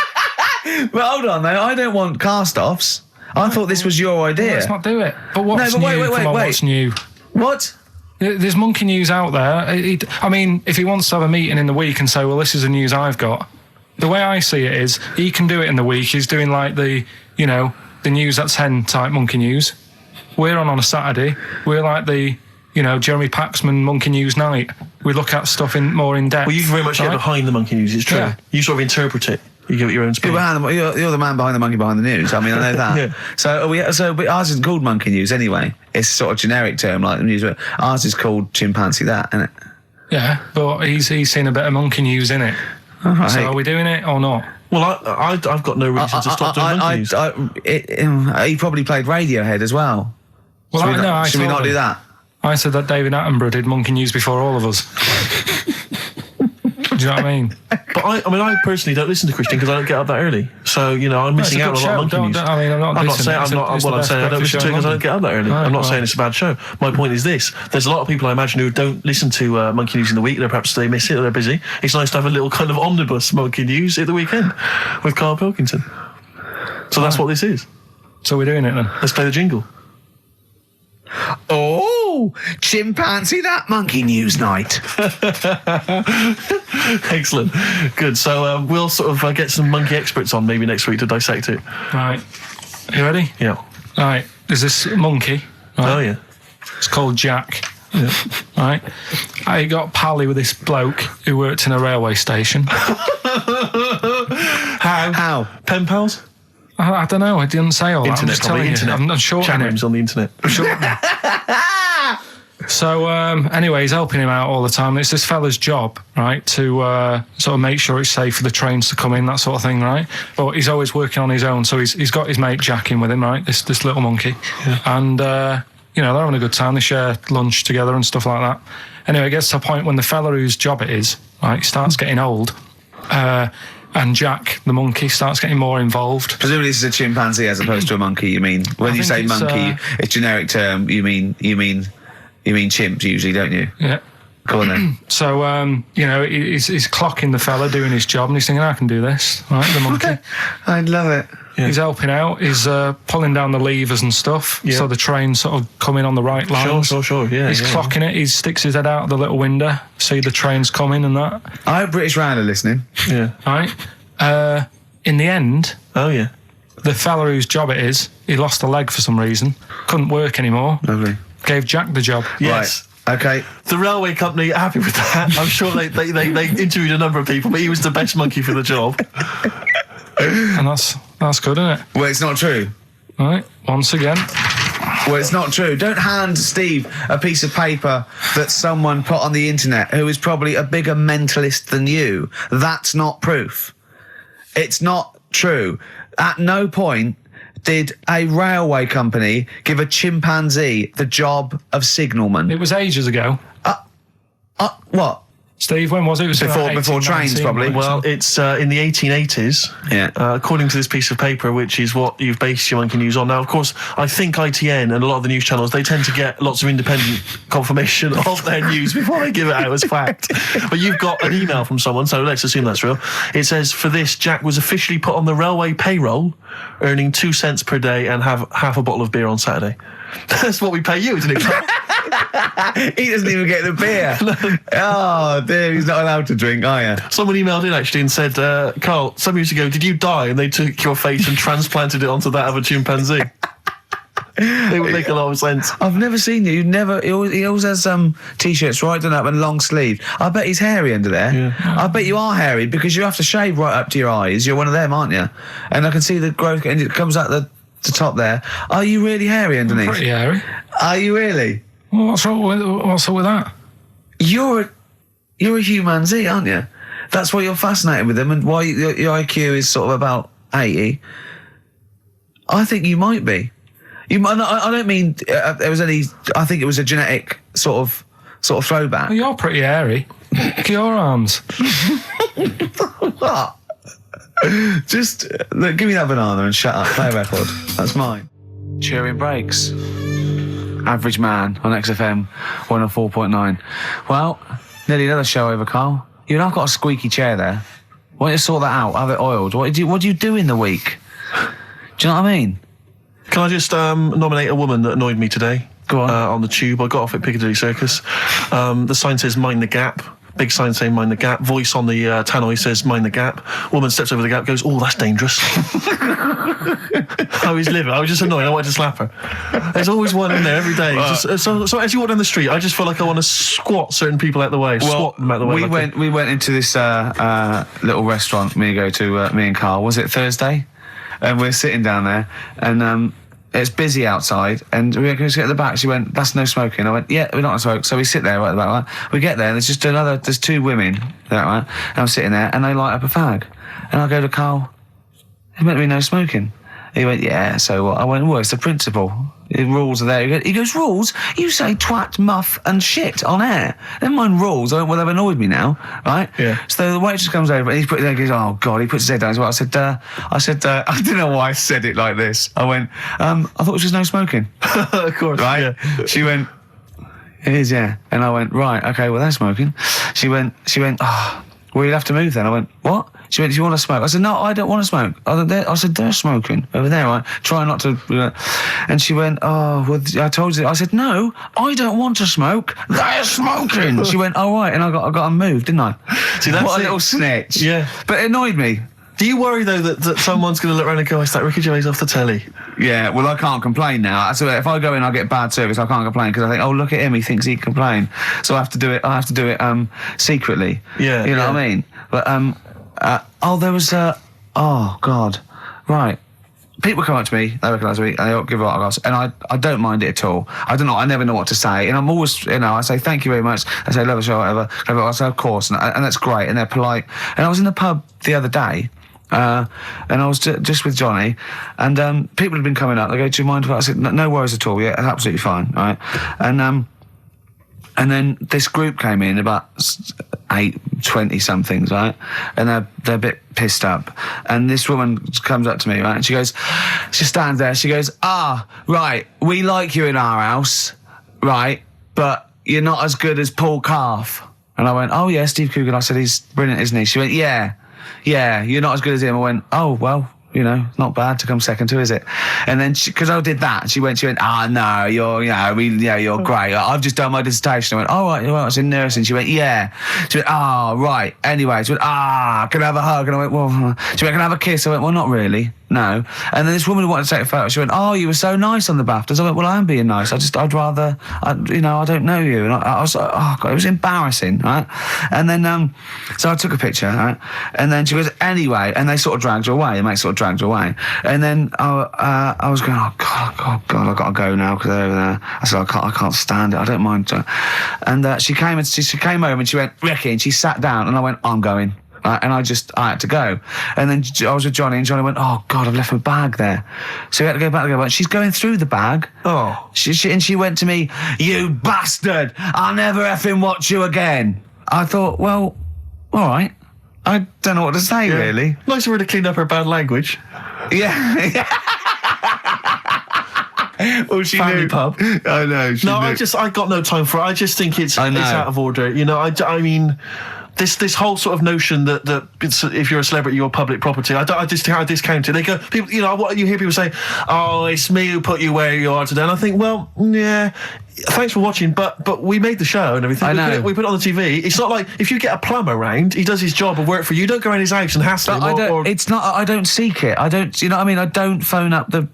But hold on, though. I don't want cast-offs. I thought this was your idea. Let's not do it. But what's No, but new? Come on, wait. what's new? What? There's Monkey News out there. I mean, if he wants to have a meeting in the week and say, well, this is the news I've got, the way I see it is he can do it in the week. He's doing like the news at 10 type Monkey News. We're on a Saturday. We're like the, Jeremy Paxman Monkey News night. We look at stuff more in depth. Well, you very much get behind the monkey news, it's true. Yeah. You sort of interpret it. You give it your own spin. You're the man behind the monkey behind the news. I mean, I know that. Yeah. But ours isn't called monkey news anyway. It's sort of generic term like the news. Ours is called chimpanzee that, isn't it? Yeah, but he's seen a bit of Monkey News in it. All right. So are we doing it or not? Well, I've got no reason to stop doing monkey news. He probably played Radiohead as well. Well, Should we not do that? I said that David Attenborough did Monkey News before all of us. Do you know what I mean? But I personally don't listen to Christian because I don't get up that early. So, I'm missing out on a lot of monkey news. I'm not saying I don't listen to it because I don't get up that early. Right, I'm not saying it's a bad show. My point is this. There's a lot of people I imagine who don't listen to Monkey News in the week. Perhaps they miss it or they're busy. It's nice to have a little kind of omnibus Monkey News at the weekend with Karl Pilkington. So that's what this is. So we're doing it then. Let's play the jingle. Oh, chimpanzee that monkey news night. Excellent. Good. So we'll sort of get some monkey experts on maybe next week to dissect it. Right. You ready? Yeah. Right. There's this monkey. Right? Oh, yeah. It's called Jack. Yeah. Right. I got pally with this bloke who worked in a railway station. How? Pen pals? I don't know. I didn't say all that. I'm just telling you. I'm not sure. Chat rooms on the internet. So anyway, he's helping him out all the time. It's this fella's job, right, to sort of make sure it's safe for the trains to come in, that sort of thing, right? But he's always working on his own, so he's got his mate Jack in with him, right? This little monkey, and they're having a good time. They share lunch together and stuff like that. Anyway, it gets to a point when the fella whose job it is, right, starts getting old. And Jack, the monkey, starts getting more involved. Presumably this is a chimpanzee as opposed to a monkey, you mean? When you say monkey, it's generic term, you mean chimps usually, don't you? Yeah. Go on then. So, he's clocking the fella doing his job and he's thinking, I can do this, right, the monkey. I'd love it. Yeah. He's helping out, he's pulling down the levers and stuff, so the train sort of coming on the right lines. Sure, yeah. He's clocking it, he sticks his head out the little window, see the trains coming and that. I hope British Rand are listening. Yeah. Right? In the end, Oh, yeah. the fella whose job it is, he lost a leg for some reason, couldn't work anymore, Lovely. gave Jack the job. Yes. Right. Okay. The railway company are happy with that. I'm sure they interviewed a number of people, but he was the best monkey for the job. And that's good, isn't it? Well, it's not true. Right, once again. Well, it's not true. Don't hand Steve a piece of paper that someone put on the internet who is probably a bigger mentalist than you. That's not proof. It's not true. At no point did a railway company give a chimpanzee the job of signalman. It was ages ago. What? Steve, when was it? It was Before trains, probably. Well, it's in the 1880s, Yeah. according to this piece of paper, which is what you've based your monkey news on. Now, of course, I think ITN and a lot of the news channels, they tend to get lots of independent confirmation of their news before they give it out as fact. But you've got an email from someone, so let's assume that's real. It says, for this, Jack was officially put on the railway payroll, earning 2 cents per day and have half a bottle of beer on Saturday. That's what we pay you, isn't it? He doesn't even get the beer. Oh, dear, he's not allowed to drink, are you? Someone emailed in actually and said, Karl, some years ago, did you die? And they took your face and transplanted it onto that of a chimpanzee. It would make a lot of sense. I've never seen you. He always has t-shirts right done up and long sleeve. I bet he's hairy under there. Yeah. I bet you are hairy because you have to shave right up to your eyes. You're one of them, aren't you? And I can see the growth and it comes out the top there. Are you really hairy underneath? Pretty hairy. Are you really? Well, what's up with that? You're a humanzee, aren't you? That's why you're fascinated with them and why your IQ is sort of about 80, I think you might be. I don't mean there was any. I think it was a genetic sort of throwback. Well, you're pretty hairy. Look at your arms. What? Just look, give me that banana and shut up. Play a record. That's mine. Cheering breaks. Average Man on XFM 104.9. Well, nearly another show over, Karl. You know I've got a squeaky chair there. Why don't you sort that out? Have it oiled. What do you do in the week? Do you know what I mean? Can I just nominate a woman that annoyed me today? Go on. On the tube. I got off at Piccadilly Circus. The sign says "Mind the Gap." Big sign saying "Mind the Gap." Voice on the tannoy says "Mind the Gap." Woman steps over the gap, goes, "Oh, that's dangerous." I was livid. I was just annoyed. I wanted to slap her. There's always one in there every day. So as you walk down the street, I just feel like I want to squat certain people out the way. Swat them out the way. We went into this little restaurant me and Karl. Was it Thursday? And we're sitting down there, and it's busy outside, and we were going to get at the back. She went, "That's no smoking." I went, "Yeah, we're not going to smoke." So we sit there right at the back. Right? We get there, and there's two women there, right? And I'm sitting there, and they light up a fag. And I go to Karl, "There's meant to be no smoking." He went, "Yeah, so what?" I went, "Well, it's the principle. The rules are there." He goes, "Rules? You say twat, muff, and shit on air. Never mind rules." I went, "Well, they've annoyed me now, right?" Yeah. So the waitress comes over, and he goes, "Oh, God," he puts his head down as well. I said, I don't know why I said it like this. I went, "I thought it was just no smoking." Of course. Right? Yeah. She went, "It is, yeah." And I went, "Right, okay, well, they're smoking." She went, "Oh, well, you'll have to move then." I went, "What?" She went, "Do you want to smoke?" I said, "No, I don't want to smoke." I said, "They're smoking over there, right? Try not to..." And she went, "Oh, well, I told you." I said, "No, I don't want to smoke. They're smoking." She went, "Oh, right." And I got to move, didn't I? See, that's what a it. little snitch. Yeah. But it annoyed me. Do you worry, though, that someone's going to look around and go, "It's that Ricky Gervais off the telly"? Yeah, well, I can't complain now. So if I go in, I get bad service. I can't complain because I think, "Oh, look at him. He thinks he can complain." So I have to do it secretly. Yeah, you know what I mean? But there was oh God, right. People come up to me, they recognise me, and they give a autographs, and I don't mind it at all. I don't know, I never know what to say, and I'm always, I say thank you very much. I say love the show, whatever. I say of course, and that's great, and they're polite. And I was in the pub the other day. And I was just with Johnny, and people had been coming up. They go, "Do you mind if I said, no worries at all, yeah, absolutely fine," right? And then this group came in, about 20-somethings, right? And they're a bit pissed up. And this woman comes up to me, right? And she stands there, she goes, "Right, we like you in our house, right? But you're not as good as Paul Calf." And I went, "Oh yeah, Steve Coogan." I said, "He's brilliant, isn't he?" She went, Yeah, you're not as good as him." I went, "Oh, well, not bad to come second to, is it?" And then because I did that, she went, "No, you're great. I've just done my dissertation." I went, "Oh, right, well, I was in nursing." She went, "Yeah." She went, "Oh, right. Anyway," she went, "Can I have a hug?" And I went, "Well," she went, "Can I have a kiss?" I went, "Well, not really. No." And then this woman wanted to take a photo. She went, "Oh, you were so nice on the BAFTAs." I went, "Well, I am being nice. I'd rather, I don't know you." And I was like, "Oh, God," it was embarrassing, right? And then, so I took a picture, right? And then she goes, "Anyway," and they sort of dragged her away. The mate sort of dragged her away. And then I was going, "Oh, God, I've got to go now because they're over there." I said, I can't stand it. I don't mind. And she came over and she went, "Ricky," and she sat down, and I went, "I'm going." And I had to go. And then I was with Johnny, and Johnny went, "Oh, God, I've left my bag there." So we had to go back. And she's going through the bag. Oh. She went to me, "You bastard, I'll never effing watch you again." I thought, well, all right. I don't know what to say, really. Nice of her to clean up her bad language. Yeah. Well, she Family knew. pub. I know. I got no time for it. I just think it's out of order. I mean, this whole sort of notion that if you're a celebrity, you're public property. I discount it. They go, people, what you hear people say, "Oh, it's me who put you where you are today." And I think, well, yeah, thanks for watching, but we made the show and everything. I know. We put it on the TV. It's not like if you get a plumber round, he does his job and work for you. You don't go around his house and hassle him. It's not. I don't seek it. I don't. You know what I mean? I don't phone up the.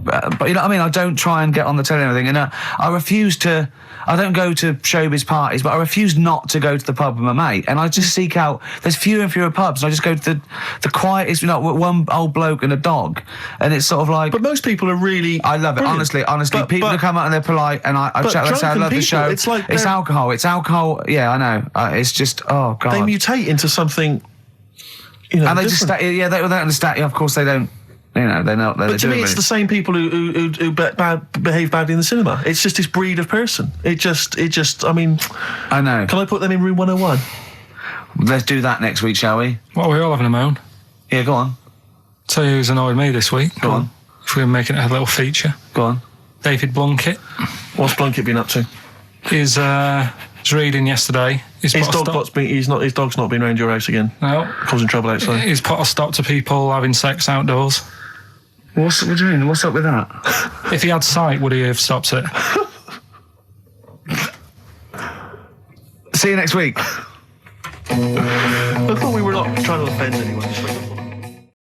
But you know what I mean? I don't try and get on the telly and everything. And I refuse to. I don't go to showbiz parties, but I refuse not to go to the pub with my mate. And I just seek out. There's fewer and fewer pubs. And I just go to the quietest. One old bloke and a dog, and it's sort of like. But most people are really. I love it. Brilliant. Honestly, people who come out and they're polite, and I chat. They say, "I love the show." It's like it's alcohol. It's alcohol. Yeah, I know. It's just. Oh God. They mutate into something you know, And they just different. they don't understand. Of course, they don't. You know, they're not. But to me, it's the same people who behave badly in the cinema. It's just this breed of person. It just. I mean, I know. can I put them in room 101? Let's do that next week, shall we? What are we all having a moan? Yeah, go on. Tell you who's annoyed me this week. Go on. If we're making it a little feature. Go on. David Blunkett What's Blunkett been up to? is reading yesterday. His dog's not been around your house again. No. Causing trouble outside. He's put a stop to people having sex outdoors. What's what do you mean? What's up with that? If he had sight, would he have stopped it? See you next week. I thought we were not trying to offend anyone.